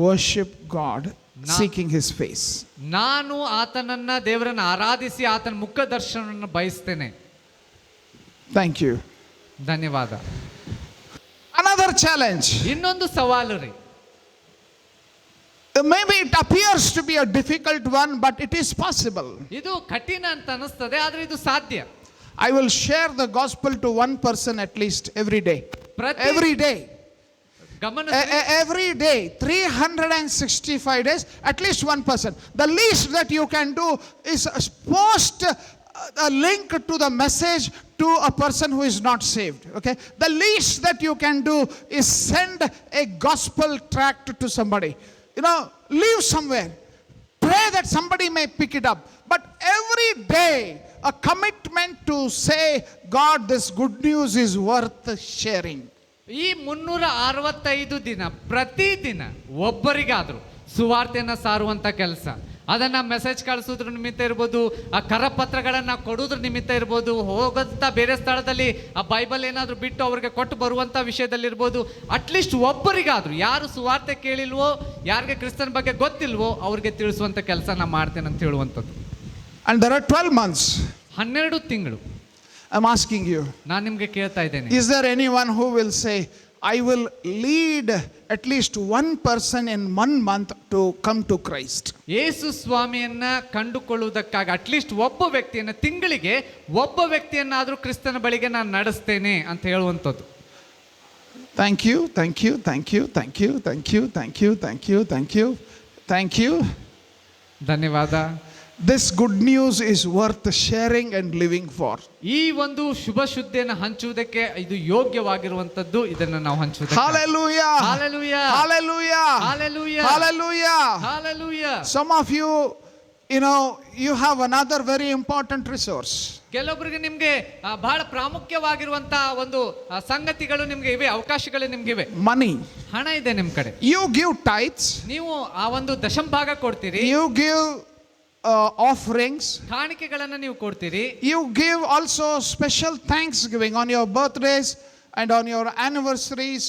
worship God, seeking His face. ನಾನು ಆತನನ್ನ ದೇವರನ್ನ ಆರಾಧಿಸಿ ಆತನ ಮುಖ ದರ್ಶನವನ್ನು ಬಯಸ್ತೇನೆ. Thank you. ಧನ್ಯವಾದ. challenge. ಇನ್ನೊಂದು ಸವಾಲು ರೀ. Maybe it appears to be a difficult one, but it is possible. ಇದು ಕಠಿಣ ಅಂತ ಅನಿಸ್ತದೆ, ಆದ್ರೆ ಇದು ಸಾಧ್ಯ. I will share the gospel to one person at least every day. Every day. ಗಮನ Every day, 365 days, at least one person. The least that you can do is post a link to the message to a person who is not saved. Okay? The least that you can do is send a gospel tract to somebody. Leave somewhere. Pray that somebody may pick it up. But every day, a commitment to say, God, this good news is worth sharing. ಈ 365 ದಿನ ಪ್ರತಿದಿನ ಒಬ್ಬರಿಗಾದ್ರು ಸುವಾರ್ತೆಯನ್ನ ಸಾರುವಂತ ಕೆಲಸ, ಅದನ್ನ message ಕಳಿಸೋದ್ರ ನಿಮಿತ್ತ ಇರ್ಬೋದು, ಆ ಕರಪತ್ರಗಳನ್ನ ಕೊಡೋದ್ರ ನಿಮಿತ್ತ ಇರ್ಬೋದು, ಹೋಗಂತ ಬೇರೆ ಸ್ಥಳದಲ್ಲಿ ಆ ಬೈಬಲ್ ಏನಾದ್ರು ಬಿಟ್ಟು ಅವ್ರಿಗೆ ಕೊಟ್ಟು ಬರುವಂತ ವಿಷಯದಲ್ಲಿ ಇರ್ಬೋದು, ಅಟ್ಲೀಸ್ಟ್ ಒಬ್ಬರಿಗಾದ್ರು ಯಾರು ಸುವಾರ್ತೆ ಕೇಳಿಲ್ವೋ, ಯಾರಿಗೆ ಕ್ರಿಸ್ತನ ಬಗ್ಗೆ ಗೊತ್ತಿಲ್ವೋ ಅವ್ರಿಗೆ ತಿಳಿಸುವಂತ ಕೆಲಸ ನಾ ಮಾಡ್ತೇನೆ ಅಂತ ಹೇಳುವಂಥದ್ದು. And there are 12 months. 12 ತಿಂಗಳು. I'm asking you. ನಾನು ನಿಮ್ಗೆ ಕೇಳ್ತಾ ಇದ್ದೇನೆ, Is there anyone who will say, I will lead at least one person in 1 month to come to Christ? Yesu ಸ್ವಾಮಿಯನ್ನ ಕಂಡುಕೊಳ್ಳುವುದಕ್ಕಾಗಿ ಅಟ್ಲೀಸ್ಟ್ ಒಬ್ಬ ವ್ಯಕ್ತಿಯನ್ನ, ತಿಂಗಳಿಗೆ ಒಬ್ಬ ವ್ಯಕ್ತಿಯನ್ನಾದ್ರೂ ಕ್ರಿಸ್ತನ ಬಳಿಗೆ ನಾನು ನಡೆಸ್ತೇನೆ ಅಂತ ಹೇಳುವಂಥದ್ದು. Thank you, thank you, thank you, thank you, thank you, thank you, thank you, thank you, thank you. ಧನ್ಯವಾದ. This good news is worth sharing and living for. ಈ ಒಂದು ಶುಭ ಸುದ್ದಿಯನ್ನು ಹಂಚುವುದಕ್ಕೆ ಇದು ಯೋಗ್ಯವಾಗಿರುವಂತದ್ದು, ಇದನ್ನ ನಾವು ಹಂಚುವುದಕ್ಕೆ. Hallelujah. Hallelujah. Hallelujah. Hallelujah. Hallelujah. Hallelujah. Some of you, you have another very important resource. ಕೆಲವೊಬ್ಬರಿಗೆ ನಿಮ್ಗೆ ಬಹಳ ಪ್ರಾಮುಖ್ಯವಾಗಿರುವಂತ ಒಂದು ಸಂಗತಿಗಳು ನಿಮ್ಗೆ ಇವೆ, ಅವಕಾಶಗಳು ನಿಮ್ಗೆ ಇವೆ. Money. ಹಣ ಇದೆ ನಿಮ್ ಕಡೆ. You give tithes. ನೀವು ಆ ಒಂದು ದಶಂಭಾಗ ಕೊಡ್ತೀರಿ. You give offerings. ಕಾಣಿಕೆಗಳನ್ನ ನೀವು ಕೊಡ್ತೀರಿ. You give also special thanksgiving on your birthdays and on your anniversaries.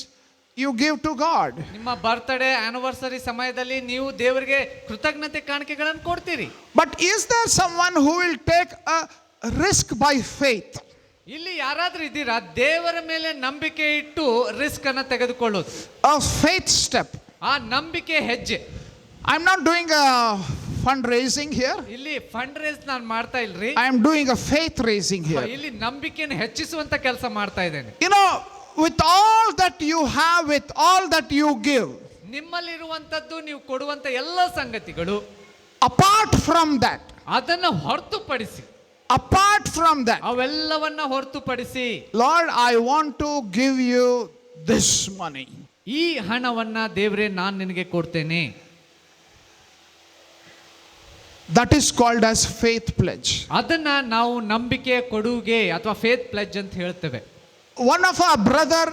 You give to God. ನಿಮ್ಮ ಬರ್ತ್ಡೇ ಆನಿವರ್ಸರಿ ಸಮಯದಲ್ಲಿ ನೀವು ದೇವರಿಗೆ ಕೃತಜ್ಞತೆ ಕಾಣಿಕೆಗಳನ್ನು ಕೊಡ್ತೀರಿ. But is there someone who will take a risk by faith? ಇಲ್ಲಿ ಯಾರಾದ್ರೂ ಇದ್ದೀರಾ ದೇವರ ಮೇಲೆ ನಂಬಿಕೆ ಇಟ್ಟು ರಿಸ್ಕ್ ಅನ್ನ ತೆಗೆದುಕೊಳ್ಳೋದು? A faith step. ಆ ನಂಬಿಕೆ ಹೆಜ್ಜೆ. I'm not doing a fundraising here. ಇಲ್ಲಿ ಫಂಡ್ ರೇಸ್ ನಾನು ಮಾಡ್ತಾ ಇಲ್ರಿ. I am doing a faith raising here. ಇಲ್ಲಿ ನಂಬಿಕೆಯನ್ನು ಹೆಚ್ಚಿಸುವಂತ ಕೆಲಸ ಮಾಡ್ತಾ ಇದ್ದೇನೆ. With all that you have, with all that you give, ನಿಮ್ಮಲ್ಲಿರುವಂತದ್ದು ನೀವು ಕೊಡುವಂತ ಎಲ್ಲ ಸಂಗತಿಗಳು, apart from that, ಅದನ್ನ ಹೊರತುಪಡಿಸಿ, apart from that, ಅವೆಲ್ಲವನ್ನ ಹೊರತುಪಡಿಸಿ, Lord, I want to give you this money. ಈ ಹಣವನ್ನ ದೇವರೇ ನಾನು ನಿನಗೆ ಕೊಡ್ತೇನೆ. That is called as faith pledge. ಅದನ್ನ ನಾವು ನಂಬಿಕೆ ಕೊಡುಗೆ ಅಥವಾ ಫೇತ್ ಪ್ಲೆಡ್ಜ್ ಅಂತ ಹೇಳ್ತೇವೆ. One of our brother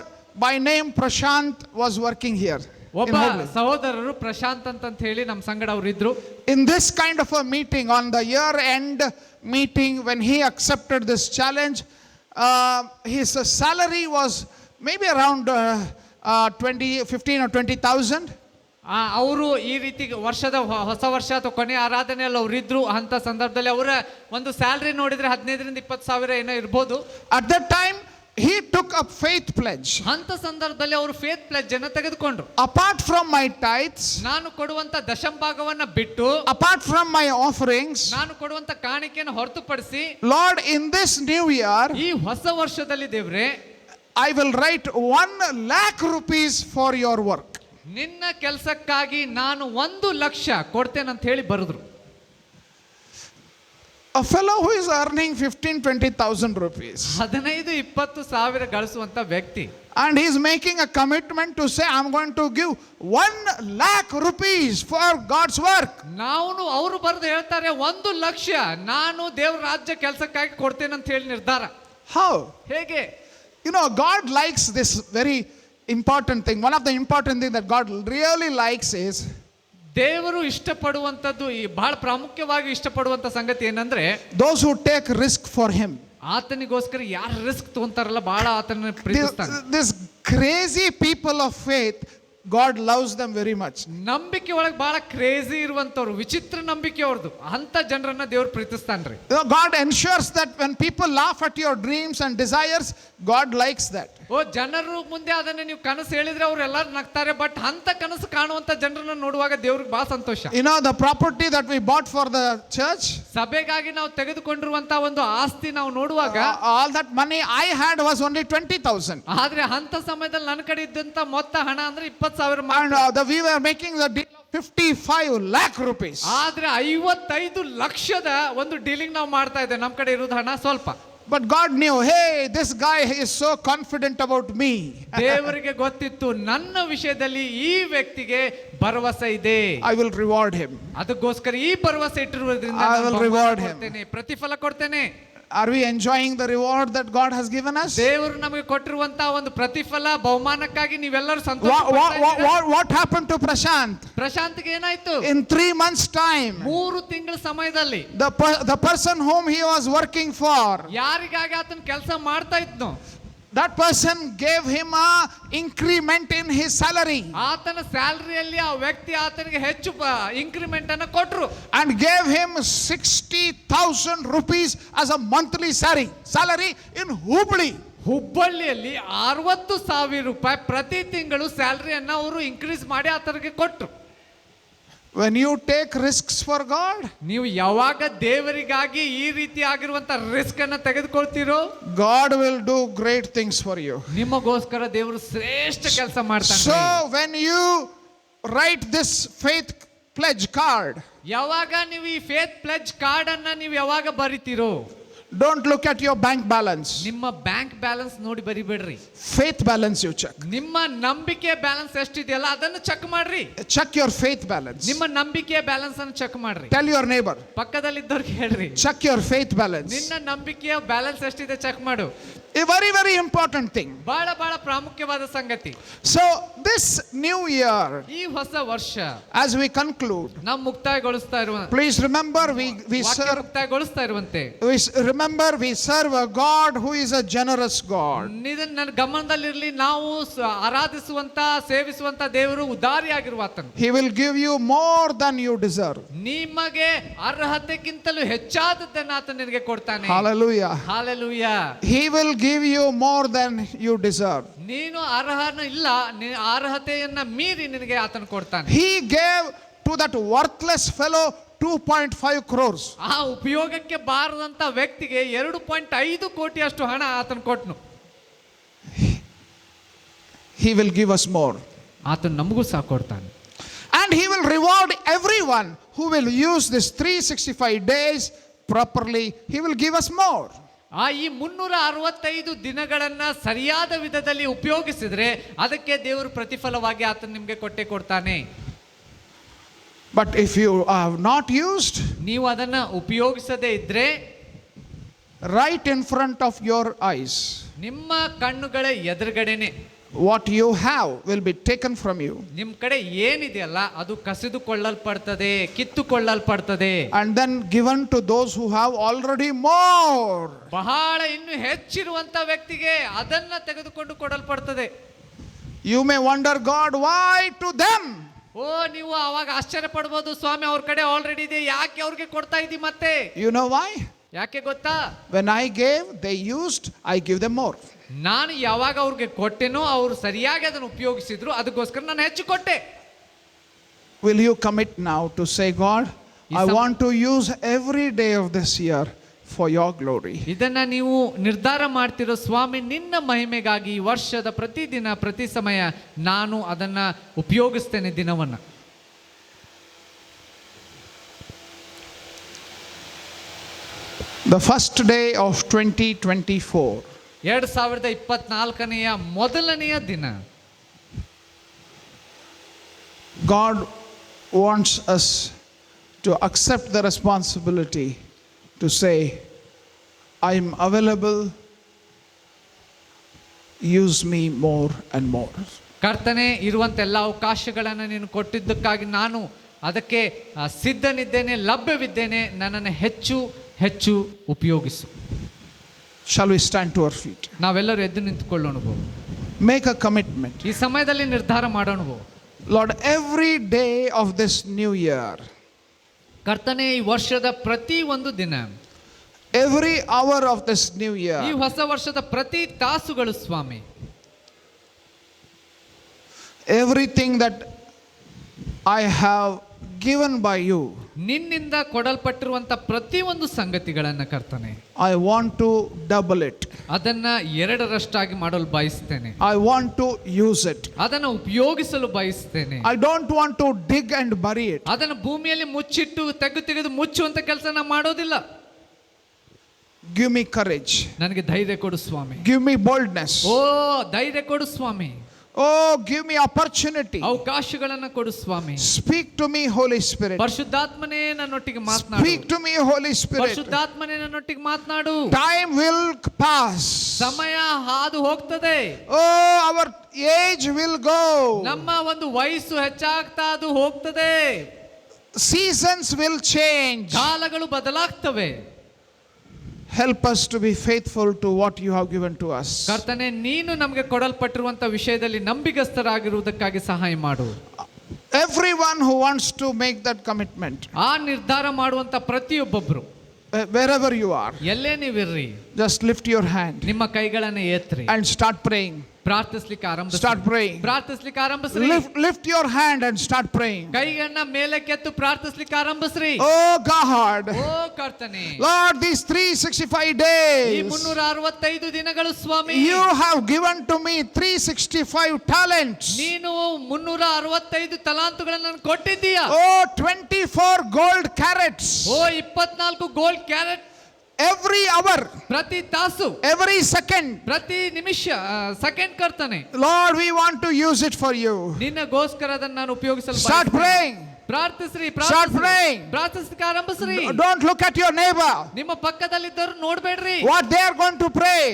by name Prashant was working here. ಒಬ್ಬ ಸಹೋದರರು ಪ್ರಶಾಂತ್ ಅಂತ ಹೇಳಿ ನಮ್ಮ ಸಂಗಡ ಅವರು ಇದ್ರು. In this kind of a meeting, on the year end meeting, when he accepted this challenge, his salary was maybe around 15 or 20,000. ಅವರು ಈ ರೀತಿ ವರ್ಷದ ಹೊಸ ವರ್ಷ ಅಥವಾ ಕೊನೆ ಆರಾಧನೆಯಲ್ಲಿ ಅವ್ರು ಇದ್ರು. ಅಂತ ಸಂದರ್ಭದಲ್ಲಿ ಅವರ ಒಂದು ಸ್ಯಾಲರಿ ನೋಡಿದ್ರೆ 15,000 to 20,000 ಏನೋ ಇರಬಹುದು. At that time he took up faith pledge. ಅಂತ ಸಂದರ್ಭದಲ್ಲಿ ಅವರು ಫೇತ್ ಪ್ಲೆಡ್ಜ್ ಅನ್ನು ತೆಗೆದುಕೊಂಡ್ರು. Apart from my tithes, ನಾನು ಕೊಡುವಂತ ದಶಂಭಾಗವನ್ನ ಬಿಟ್ಟು, apart from my offerings, ನಾನು ಕೊಡುವಂತ ಕಾಣಿಕೆಯನ್ನು ಹೊರತುಪಡಿಸಿ, Lord, in this new year, ಈ ಹೊಸ ವರ್ಷದಲ್ಲಿ ದೇವರೇ, I will write 1 lakh rupees for your work. ನಿನ್ನ ಕೆಲಸಕ್ಕಾಗಿ ನಾನು 1 ಲಕ್ಷ ಕೊಡ್ತೇನೆ ಅಂತ ಹೇಳಿ ಬರೆದ್ರು. A fellow who is earning 15-20,000 rupees, 15-20,000 ಗಳಿಸುವಂತ ವ್ಯಕ್ತಿ, and he is making a commitment to say, I'm going to give 1 lakh rupees for God's work. ನಾವು ಅವರು ಬರೆದು ಹೇಳ್ತಾರೆ 1 ಲಕ್ಷ ನಾನು ದೇವರ ರಾಜ್ಯ ಕೆಲಸಕ್ಕಾಗಿ ಕೊಡ್ತೇನೆ ಅಂತ ಹೇಳಿ ನಿರ್ಧಾರ. How? ಹೇಗೆ? God likes this very important thing. One of the important things that God really likes is, ದೇವರು ಇಷ್ಟಪಡುವಂತದ್ದು, ಈ ಬಹಳ ಪ್ರಾಮುಖ್ಯವಾಗಿ ಇಷ್ಟಪಡುವಂತ ಸಂಗತಿ ಏನಂದ್ರೆ, those who take risk for him. ಆತನಿಗೋಸ್ಕರ ಯಾರು ರಿಸ್ಕ್ ತಗೊಂತಾರಲ್ಲ ಬಹಳ ಆತನ ಪ್ರೀತಿಸ್ತಾನೆ. This crazy people of faith, God loves them very much. ನಂಬಿಕೆ ಒಳಗೆ ಬಹಳ ಕ್ರೇಜಿ ಇರುವಂತವ್ರು, ವಿಚಿತ್ರ ನಂಬಿಕೆ ಅವ್ರದ್ದು, ಅಂತ ಜನರನ್ನ ದೇವ್ರು ಪ್ರೀತಿಸ್ತಾನ್ರಿ. God ensures that when people laugh at your dreams and desires, God likes that. ಜನರು ಮುಂದೆ ಅದನ್ನ ನೀವು ಕನಸು ಹೇಳಿದ್ರೆ ಅವ್ರು ಎಲ್ಲರೂ ನಗ್ತಾರೆ, ಬಟ್ ಅಂತ ಕನಸು ಕಾಣುವಂತ ಜನರನ್ನ ನೋಡುವಾಗ ದೇವ್ರಿಗೆ ಬಹಳ ಸಂತೋಷ. You know the property that we bought for the church, ಸಭೆಗಾಗಿ ನಾವು ತೆಗೆದುಕೊಂಡಿರುವಂತ ಒಂದು ಆಸ್ತಿ ನಾವು ನೋಡುವಾಗ all that money I had was only 20,000. ಆದ್ರೆ ಅಂತ ಸಮಯದಲ್ಲಿ ನನ್ನ ಕಡೆ ಇದ್ದಂತ ಮೊತ್ತ ಹಣ ಅಂದ್ರೆ 20,000 And we were making the deal of 55 lakh rupees. ಆದ್ರೆ 55 ಲಕ್ಷದ ಒಂದು ಡೀಲಿಂಗ್ ನಾವು ಮಾಡ್ತಾ ಇದ್ದೇವೆ. ನಮ್ಮ ಕಡೆ ಇರೋದು ಹಣ ಸ್ವಲ್ಪ. But God knew, hey, this guy is so confident about me. ದೇವರಿಗೆ ಗೊತ್ತಿತ್ತು ನನ್ನ ವಿಷಯದಲ್ಲಿ ಈ ವ್ಯಕ್ತಿಗೆ ಭರವಸೆ ಇದೆ, I will reward him. ಅದಕ್ಕೋಸ್ಕರ ಈ ಭರವಸೆ ಇಟ್ಟಿರುವುದರಿಂದ I will reward him. ಪ್ರತಿಫಲ ಕೊಡ್ತೇನೆ. Are we enjoying the reward that God has given us? ದೇವರು ನಮಗೆ ಕೊಟ್ಟಿರುವಂತಹ ಒಂದು ಪ್ರತಿಫಲ ಬಹುಮಾನಕ್ಕಾಗಿ ನೀವೆಲ್ಲರೂ ಸಂತೋಷ. What happened to Prashant? ಪ್ರಶಾಂತ್ಗೆ ಏನಾಯ್ತು? In 3 months time, 3 ತಿಂಗಳ ಸಮಯದಲ್ಲಿ the person whom he was working for, ಯಾರಿಗಾಗಿ ಆತನ ಕೆಲಸ ಮಾಡ್ತಾ ಇದ್ನೋ that person gave him a increment in his salary. ಆತನ ಸ್ಯಾಲರಿಯಲ್ಲಿ ಆ ವ್ಯಕ್ತಿ ಆತನಿಗೆ ಹೆಚ್ಚು ಇನ್ಕ್ರಿಮೆಂಟ್ ಅನ್ನು ಕೊಟ್ಟರು. And gave him 60,000 rupees as a monthly salary in Hubli. ಹುಬ್ಬಳ್ಳಿಯಲ್ಲಿ 60,000 ರೂಪಾಯಿ ಪ್ರತಿ ತಿಂಗಳು ಸ್ಯಾಲರಿಯನ್ನು ಅವರು ಇನ್ಕ್ರೀಸ್ ಮಾಡಿ ಆತನಿಗೆ ಕೊಟ್ಟರು. When you take risks for God, ನೀವು ಯಾವಾಗ ದೇವರಿಗಾಗಿ ಈ ರೀತಿ ಆಗಿರುವಂತ ರಿಸ್ಕ್ ಅನ್ನು ತೆಗೆದುಕೊಳ್ತೀರೋ, God will do great things for you. ನಿಮಗೋಸ್ಕರ ದೇವರು ಶ್ರೇಷ್ಠ ಕೆಲಸ ಮಾಡ್ತಾನೆ. So when you write this faith pledge card, ಯಾವಾಗ ನೀವು ಈ ಫೇತ್ ಪ್ಲೆಡ್ಜ್ ಕಾರ್ಡ್ ಅನ್ನ ನೀವು ಯಾವಾಗ ಬರಿತೀರೋ, don't look at your bank balance. ನಿಮ್ಮ ಬ್ಯಾಂಕ್ ಬ್ಯಾಲೆನ್ಸ್ ನೋಡಿ ಬರಿಬೇಡ್ರಿ. Faith balance you check. ನಿಮ್ಮ ನಂಬಿಕೆ ಬ್ಯಾಲೆನ್ಸ್ ಎಷ್ಟಿದೆಯಲ್ಲ ಅದನ್ನು ಚೆಕ್ ಮಾಡ್ರಿ. Check your faith balance. ನಿಮ್ಮ ನಂಬಿಕೆಯ ಬ್ಯಾಲೆನ್ಸ್ ಅನ್ನು ಚೆಕ್ ಮಾಡ್ರಿ. Tell your neighbor, ಪಕ್ಕದಲ್ಲಿದ್ದವ್ರಿಗೆ ಹೇಳ್ರಿ, check your faith balance. ನಿನ್ನ ನಂಬಿಕೆಯ ಬ್ಯಾಲೆನ್ಸ್ ಎಷ್ಟಿದೆ ಚೆಕ್ ಮಾಡು. A very, very important thing. ಬಹಳ ಬಹಳ ಪ್ರಾಮುಖ್ಯವಾದ ಸಂಗತಿ. So this new year, ಈ ಹೊಸ ವರ್ಷ as we conclude, ನಾವು ಮುಕ್ತಾಯಗೊಳಿಸ್ತಾ ಇರುವ, please remember we serve. ಮುಕ್ತಾಯಗೊಳಿಸ್ತಾ ಇರುವಂತೆ Remember we serve a God who is a generous God. ಇದನ್ನ ನನ್ನ ಗಮನದಲ್ಲಿರಲಿ, ನಾವು ಆರಾಧಿಸುವಂತ ಸೇವಿಸುವಂತ ದೇವರು ಉದಾರಿಯಾಗಿರುವ ಆತನು. He will give you more than you deserve. ನಿಮಗೆ ಅರ್ಹತೆಗಿಂತಲೂ ಹೆಚ್ಚಾದದ್ದನ್ನು ಆತ ನಿನಗೆ ಕೊಡ್ತಾನೆ. Hallelujah. Hallelujah. He will give you more than you deserve. ನೀನು ಅರ್ಹನ ಇಲ್ಲ, ಅರ್ಹತೆಯನ್ನ ಮೀರಿ ನಿನಗೆ ಆತನು ಕೊಡ್ತಾನೆ. He gave to that worthless fellow 2.5 crores. ಆ ಉಪಯೋಗಕ್ಕೆ ಬಾರದಂತ ವ್ಯಕ್ತಿಗೆ 2.5 ಕೋಟಿ ಅಷ್ಟು ಹಣ ಆತನು ಕೊಟ್ಟನು. He will give us more. ಆತನು ನಮಗೂ ಸಹ ಕೊಡ್ತಾನೆ. And he will reward everyone who will use this 365 days properly. He will give us more. ಈ 365 ದಿನಗಳನ್ನ ಸರಿಯಾದ ವಿಧದಲ್ಲಿ ಉಪಯೋಗಿಸಿದ್ರೆ ಅದಕ್ಕೆ ದೇವರು ಪ್ರತಿಫಲವಾಗಿ ಆತನು ನಿಮಗೆ ಕೊಟ್ಟೆ ಕೊಡ್ತಾನೆ. But if you have not used, ನೀವು ಅದನ್ನ ಉಪಯೋಗಿಸದೇ ಇದ್ರೆ, right in front of your eyes, ನಿಮ್ಮ ಕಣ್ಣುಗಳ ಎದುರುಗಡೆನೆ what you have will be taken from you. ನಿಮ್ಮ ಕಡೆ ಏನಿದೆಯಲ್ಲ ಅದು ಕಸಿದುಕೊಳ್ಳಲ್ಪಡ್ತದೆ, ಕಿತ್ತುಕೊಳ್ಳಲ್ಪಡ್ತದೆ. And then given to those who have already more. ಬಹಳ ಇನ್ನು ಹೆಚ್ಚಿರುವಂತ ವ್ಯಕ್ತಿಗೆ ಅದನ್ನ ತೆಗೆದುಕೊಂಡು ಕೊಡಲ್ಪಡ್ತದೆ. You may wonder, God, why to them? ನೀವು ಅವಾಗ ಆಶ್ಚರ್ಯ ಪಡ್ಬೋದು, ಸ್ವಾಮಿ ಅವ್ರ ಕಡೆ ಆಲ್ರೆಡಿ ಇದೆ, ಯಾಕೆ ಅವ್ರಿಗೆ ಕೊಡ್ತಾ ಇದ್ದೀ ಮತ್ತೆ? You know why? ಯಾಕೆ ಗೊತ್ತಾ? When I gave, they used, I give them more. ನಾನು ಯಾವಾಗ ಅವ್ರಿಗೆ ಕೊಟ್ಟೆನೋ ಅವರು ಸರಿಯಾಗಿ ಅದನ್ನು ಉಪಯೋಗಿಸಿದ್ರು, ಅದಕ್ಕೋಸ್ಕರ ನಾನು ಹೆಚ್ಚು ಕೊಟ್ಟೆ. Will you commit now to say, God, I want to use every day of this year for your glory? ಇದನ್ನ ನೀವು ನಿರ್ಧಾರ ಮಾಡ್ತಿರೋ, ಸ್ವಾಮಿ ನಿನ್ನ ಮಹಿಮೆಗಾಗಿ ಈ ವರ್ಷದ ಪ್ರತಿ ದಿನ ಪ್ರತಿ ಸಮಯ ನಾನು ಅದನ್ನ ಉಪಯೋಗಿಸ್ತೇನೆ ದಿನವನ್ನ. The first day of 2024. 2024ನೆಯ ಮೊದಲನೆಯ ದಿನ. God wants us to accept the responsibility to say, I am available, use me more and more. ಕರ್ತನೆ, ಇರುವಂತ ಎಲ್ಲ ಅವಕಾಶಗಳನ್ನು ನೀನು ಕೊಟ್ಟಿದ್ದಕ್ಕಾಗಿ ನಾನು ಅದಕ್ಕೆ ಸಿದ್ಧನಿದ್ದೇನೆ, ಲಭ್ಯವಿದ್ದೇನೆ, ನನ್ನನ್ನು ಹೆಚ್ಚು ಹೆಚ್ಚು ಉಪಯೋಗಿಸು. Shall we stand to our feet? ನಾವೆಲ್ಲರೂ ಎದ್ದು ನಿಂತುಕೊಳ್ಳೋಣ. Make a commitment. ಈ ಸಮಯದಲ್ಲಿ ನಿರ್ಧಾರ ಮಾಡೋಣ. Lord, every day of this new year, ಕರ್ತನೆ, ಈ ವರ್ಷದ ಪ್ರತಿ ಒಂದು ದಿನ, every hour of this new year, ಈ ಹೊಸ ವರ್ಷದ ಪ್ರತಿ ತಾಸುಗಳು ಸ್ವಾಮಿ, everything that I have given by you, ನಿನ್ನಿಂದ ಕೊಡಲ್ಪಟ್ಟಿರುವಂತ ಪ್ರತಿಯೊಂದು ಸಂಗತಿಗಳನ್ನ ಕರ್ತನೆ, I want to double it. ಅದನ್ನ ಎರಡರಷ್ಟಾಗಿ ಮಾಡಲು ಬಯಸ್ತೇನೆ. I want to use it. ಅದನ್ನು ಉಪಯೋಗಿಸಲು ಬಯಸ್ತೇನೆ. I don't want to dig and bury it. ಅದನ್ನು ಭೂಮಿಯಲ್ಲಿ ಮುಚ್ಚಿಟ್ಟು ತೆಗೆದು ಮುಚ್ಚುವಂತ ಕೆಲಸ ನಾ ಮಾಡೋದಿಲ್ಲ. Give me courage. ನನಗೆ ಧೈರ್ಯ ಕೊಡು ಸ್ವಾಮಿ. Give me boldness. ಓ ಧೈರ್ಯ ಕೊಡು ಸ್ವಾಮಿ. Oh, give me opportunity. ಅವಕಾಶಗಳನ್ನು ಕೊಡು ಸ್ವಾಮಿ. Speak to me, Holy Spirit. ಪರಿಶುದ್ಧಾತ್ಮನೇ ನನ್ನೊಟ್ಟಿಗೆ ಮಾತನಾಡು. Speak to me, Holy Spirit. ಪರಿಶುದ್ಧಾತ್ಮನೇ ನನ್ನೊಟ್ಟಿಗೆ ಮಾತನಾಡು. Time will pass. ಸಮಯ ಹಾದು ಹೋಗ್ತದೆ. Oh, our age will go. ನಮ್ಮ ಒಂದು ವಯಸ್ಸು ಹೆಚ್ಚಾಗ್ತಾ ಅದು ಹೋಗ್ತದೆ. Seasons will change. ಕಾಲಗಳು ಬದಲಾಗ್ತವೆ. Help us to be faithful to what you have given to us. ಕರ್ತನೇ, ನೀನು ನಮಗೆ ಕೊಡಲ್ಪಟ್ಟಿರುವಂತ ವಿಷಯದಲ್ಲಿ ನಂಬಿಗಸ್ತರಾಗಿರುವುದಕ್ಕಾಗಿ ಸಹಾಯ ಮಾಡು. Everyone who wants to make that commitment, ಆ ನಿರ್ಧಾರ ಮಾಡುವಂತ ಪ್ರತಿಯೊಬ್ಬೊಬ್ರು, wherever you are, ಎಲ್ಲೇ ನೀವಿರ್ರಿ, just lift your hand ನಿಮ್ಮ ಕೈಗಳನ್ನು ಎತ್ರಿ and start praying. ಪ್ರಾರ್ಥಿಸ್ಲಿಕ್ಕೆ ಆರಂಭಿಸಿ. Start praying. ಪ್ರಾರ್ಥಿಸ್ಲಿಕ್ಕೆ ಆರಂಭಿಸ್ರಿ. Lift your hand and start praying. ಕೈಗಳನ್ನ ಮೇಲಕ್ಕೆತ್ತು ಪ್ರಾರ್ಥಿಸ್ಲಿಕ್ಕೆ ಆರಂಭಿಸ್ರಿ. Oh God. ಓ ಕರ್ತನೇ, Lord, these 365 ಈ days, 365 ದಿನಗಳು ಸ್ವಾಮಿ, you have given to me 365 talents. ನೀನು 365 ತಲಾಂತುಗಳನ್ನು ನನಗೆ ಕೊಟ್ಟಿದ್ದೀಯಾ. Oh, 24 gold carats. ಓ 24 ಗೋಲ್ಡ್ ಕ್ಯಾರೆಟ್. Every hour, ಪ್ರತಿ ತಾಸು, every second. ಪ್ರತಿ ನಿಮಿಷ, ಸೆಕೆಂಡ್ ಕರ್ತನೆ, Lord, we want to use it for you. ನಿನ್ನಗೋಸ್ಕರ ಅದನ್ನು ನಾನು ಉಪಯೋಗಿಸಲು Start ಬಯಸ್ತೇನೆ. praying. ಪ್ರಾರ್ಥಿಸ್ರಿ, Start praying. ಪ್ರಾರ್ಥಿಸಲಿಕ್ಕೆ ಆರಂಭಿಸ್ರಿ. Don't look at your neighbor. ನಿಮ್ಮ ಪಕ್ಕದಲ್ಲಿದ್ದವರು ನೋಡ್ಬೇಡ್ರಿ. What they are going to pray.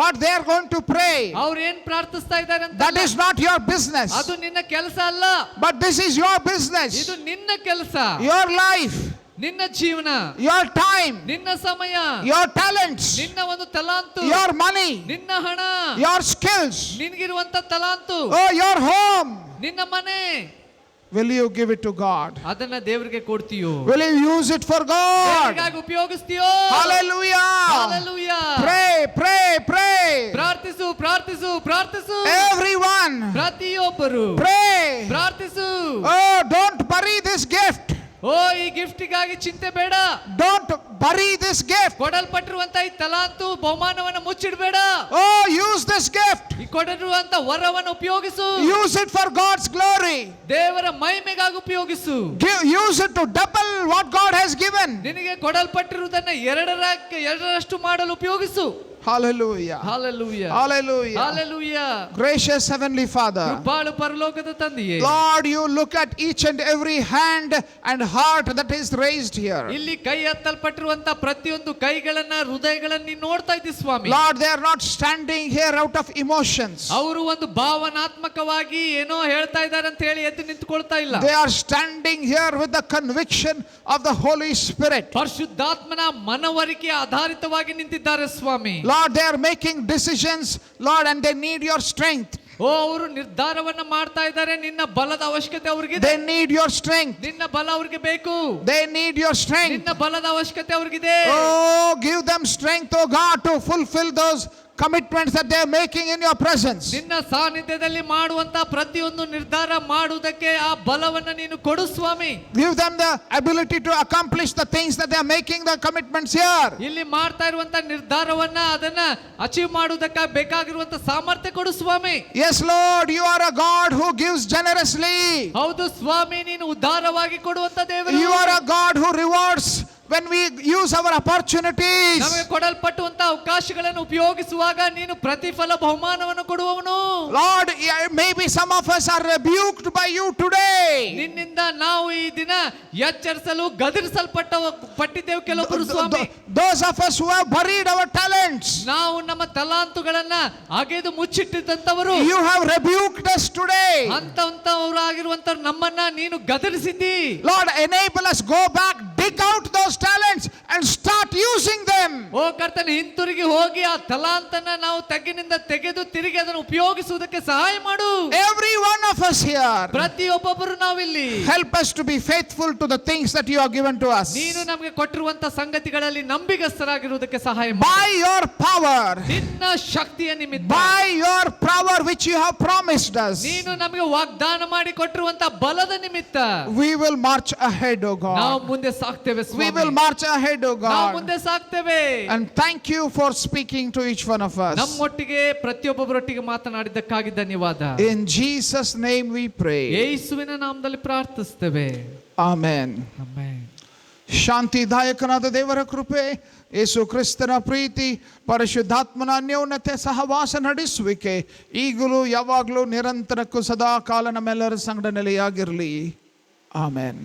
What they are going to pray. ಅವ್ರು ಏನ್ ಪ್ರಾರ್ಥಿಸ್ತಾ ಇದ್ದಾರೆ ಅಂತ, That is not your business. ಅದು ನಿನ್ನ ಕೆಲಸ ಅಲ್ಲ. But this is your business. ಇದು ನಿನ್ನ ಕೆಲಸ, Your life, ನಿನ್ನ ಜೀವನ, your time, ನಿನ್ನ ಸಮಯ, your talents, ನಿನ್ನ ಒಂದು ತಲಾಂತು, your money, ನಿನ್ನ ಹಣ, your skills. ನಿನಗಿರುವಂತ ತಲಾಂತು, Oh, your home. ನಿನ್ನ ಮನೆ. Will you give it to God? ಅದನ್ನ ದೇವರಿಗೆ ಕೊಡ್ತೀಯೋ? Will you use it for God? ದೇವರಿಗಾಗಿ ಉಪಯೋಗಿಸ್ತೀಯೋ? Hallelujah. Hallelujah. Pray, pray, pray. ಪ್ರಾರ್ಥಿಸು, ಪ್ರಾರ್ಥಿಸು, ಪ್ರಾರ್ಥಿಸು. Everyone, ಪ್ರತಿಯೊಬ್ಬರು pray. ಪ್ರಾರ್ಥಿಸು. Oh, don't bury this gift. ಓ ಈ ಗಿಫ್ಟಿಗಾಗಿ ಚಿಂತೆ ಬೇಡ. Don't bury this gift. ಕೊಡಲ್ಪಟ್ಟಿರುವಂತ ಈ ತಲಾಂತು ಬಹುಮಾನವನ್ನು ಮುಚ್ಚಿಡಬೇಡ. Oh, use this gift. ಈ ಕೊಡಿರುವಂತ ವರವನ್ನು ಉಪಯೋಗಿಸು. Use it for God's glory. ದೇವರ ಮಹಿಮೆಗಾಗಿ ಉಪಯೋಗಿಸು. Use it to double what God has given. ನಿನಗೆ ಕೊಡಲ್ಪಟ್ಟಿರುವುದನ್ನ ಎರಡರಷ್ಟು ಮಾಡಲು ಉಪಯೋಗಿಸು. Hallelujah. Hallelujah. Hallelujah. Hallelujah. Gracious Heavenly Father, ಕೃಪಾಳು ಪರಲೋಕದ ತಂದೆಯೇ, Lord, you look at each and every hand and heart that is raised here. ಇಲ್ಲಿ ಕೈ ಎತ್ತಲ್ಪಟ್ಟಿರುವಂತ ಪ್ರತಿಯೊಂದು ಕೈಗಳನ್ನ, ಹೃದಯಗಳನ್ನ ನೀನು ನೋಡ್ತಾ ಇದ್ದೀ ಸ್ವಾಮಿ. Lord, they are not standing here out of emotions. ಅವರು ಒಂದು ಭಾವನಾತ್ಮಕವಾಗಿ ಏನೋ ಹೇಳ್ತಾ ಇದ್ದಾರೆ ಅಂತ ಹೇಳಿ ಎದ್ದು ನಿಂತುಕೊಳ್ತಾ ಇಲ್ಲ. They are standing here with the conviction of the Holy Spirit. ಪರಿಶುದ್ಧಾತ್ಮನ ಮನವರಿಕೆ ಆಧಾರಿತವಾಗಿ ನಿಂತಿದ್ದಾರೆ ಸ್ವಾಮಿ. Lord, they are making decisions, Lord, and they need your strength. ಓ ಅವರು ನಿರ್ಧಾರವನ್ನ ಮಾಡ್ತಾ ಇದ್ದಾರೆ. ನಿನ್ನ ಬಲದ ಅವಶ್ಯಕತೆ ಅವ್ರಿಗಿದೆ. They need your strength. ನಿನ್ನ ಬಲ ಅವ್ರಿಗೆ ಬೇಕು. They need your strength. ನಿನ್ನ ಬಲದ ಅವಶ್ಯಕತೆ ಅವ್ರಿಗಿದೆ. Oh, give them strength, oh God, to fulfill those commitments that they are making in your presence. ನಿನ್ನ ಸಾನ್ನಿಧ್ಯದಲ್ಲಿ ಮಾಡುವಂತ ಪ್ರತಿಯೊಂದು ನಿರ್ಧಾರ ಮಾಡುವುದಕ್ಕೆ ಆ ಬಲವನ್ನ ನೀನು ಕೊಡು ಸ್ವಾಮಿ. Give them the ability to accomplish the things that they are making the commitments here. ಇಲ್ಲಿ ಮಾಡ್ತಾ ಇರುವಂತ ನಿರ್ಧಾರವನ್ನ ಅದನ್ನ ಅಚೀವ್ ಮಾಡುವುದಕ್ಕೆ ಬೇಕಾಗಿರುವಂತ ಸಾಮರ್ಥ್ಯ ಕೊಡು ಸ್ವಾಮಿ. Yes, Lord, you are a God who gives generously. ಹೌದು ಸ್ವಾಮಿ, ನೀನು ಉದಾರವಾಗಿ ಕೊಡುವಂತ ದೇವರು. You are a God who rewards when we use our opportunities. ನಮಗೆ ಕೊಡಲ್ಪಟ್ಟಂತ ಅವಕಾಶಗಳನ್ನು ಉಪಯೋಗಿಸುವಾಗ ನೀನು ಪ್ರತಿಫಲ ಬಹುಮಾನವನ್ನು ಕೊಡುವವನು. Lord, maybe some of us are rebuked by you today. ನಿನ್ನಿಂದ ನಾವು ಈ ದಿನ ಎಚ್ಚರಿಸಲು ಗದರಿಸಲ್ಪಟ್ಟಿದ್ದೇವೆ ಕೆಲವರು ಸ್ವಾಮಿ. Those of us who have buried our talents, ನಾವು ನಮ್ಮ ತಲಾಂತುಗಳನ್ನ ಅಗೆದು ಮುಚ್ಚಿಟ್ಟಿದ್ದಂತವರು, you have rebuked us today. ಅಂತವರಾಗಿರುವಂತ ನಮ್ಮನ್ನ ನೀನು ಗದರಿಸಿದ್ದಿ. Lord, enable us, go back, dig pick out those talents and start using them. ಓ ಕರ್ತನೆ, ಹಿಂತಿರುಗಿ ಹೋಗಿ ಆ ತಲಾಂತನ ನಾವು ತಗ್ಗಿನಿಂದ ತೆಗೆದು ತಿರುಗಿ ಅದನ್ನು ಉಪಯೋಗಿಸುವುದಕ್ಕೆ ಸಹಾಯ ಮಾಡು. Every one of us here, ಪ್ರತಿಯೊಬ್ಬೊಬ್ಬರು ನಾವಿಲ್ಲಿ, help us to be faithful to the things that you have given to us. ನೀನು ನಮಗೆ ಕೊಟ್ಟಿರುವಂತ ಸಂಗತಿಗಳಲ್ಲಿ ನಂಬಿಗಸ್ತರಾಗಿರುವುದಕ್ಕೆ ಸಹಾಯ ಮಾಡು. By your power, ನಿನ್ನ ಶಕ್ತಿಯ ನಿಮಿತ್ತ, by your power which you have promised us, ನೀನು ನಮಗೆ ವಾಗ್ದಾನ ಮಾಡಿ ಕೊಟ್ಟಿರುವಂತ ಬಲದ ನಿಮಿತ್ತ we will march ahead, O ನಾವು God. ಮುಂದೆ ಸಾಕ್ತೇವೆ We Swami. will march ahead, O ನಾವು God. ಮುಂದೆ ಸಾಕ್ತೇವೆ. And thank you for speaking to each one of us. ನಮ್ಮೊಟ್ಟಿಗೆ ಪ್ರತಿಯೊಬ್ಬೊಬ್ಬರೊಟ್ಟಿಗೆ ಮಾತನಾಡಿದ್ದಕ್ಕಾಗಿ ಧನ್ಯವಾದ. In Jesus' name we pray. ಯೇಸುವಿನ ನಾಮದಲ್ಲಿ ಪ್ರಾರ್ಥಿಸ್ತೇವೆ. Amen. ಆಮೆನ್. ಶಾಂತಿದಾಯಕನಾದ ದೇವರ ಕೃಪೆ, ಯೇಸು ಕ್ರಿಸ್ತನ ಪ್ರೀತಿ, ಪರಿಶುದ್ಧಾತ್ಮನ ಅನ್ಯೋನ್ಯತೆ, ಸಹವಾಸ ನಡೆಸುವಿಕೆ ಈಗಲೂ ಯಾವಾಗಲೂ ನಿರಂತರಕ್ಕೂ ಸದಾ ಕಾಲ ನಮ್ಮೆಲ್ಲರ ಸಂಗಡ ನೆಲೆಯಾಗಿರಲಿ. ಆಮೆನ್.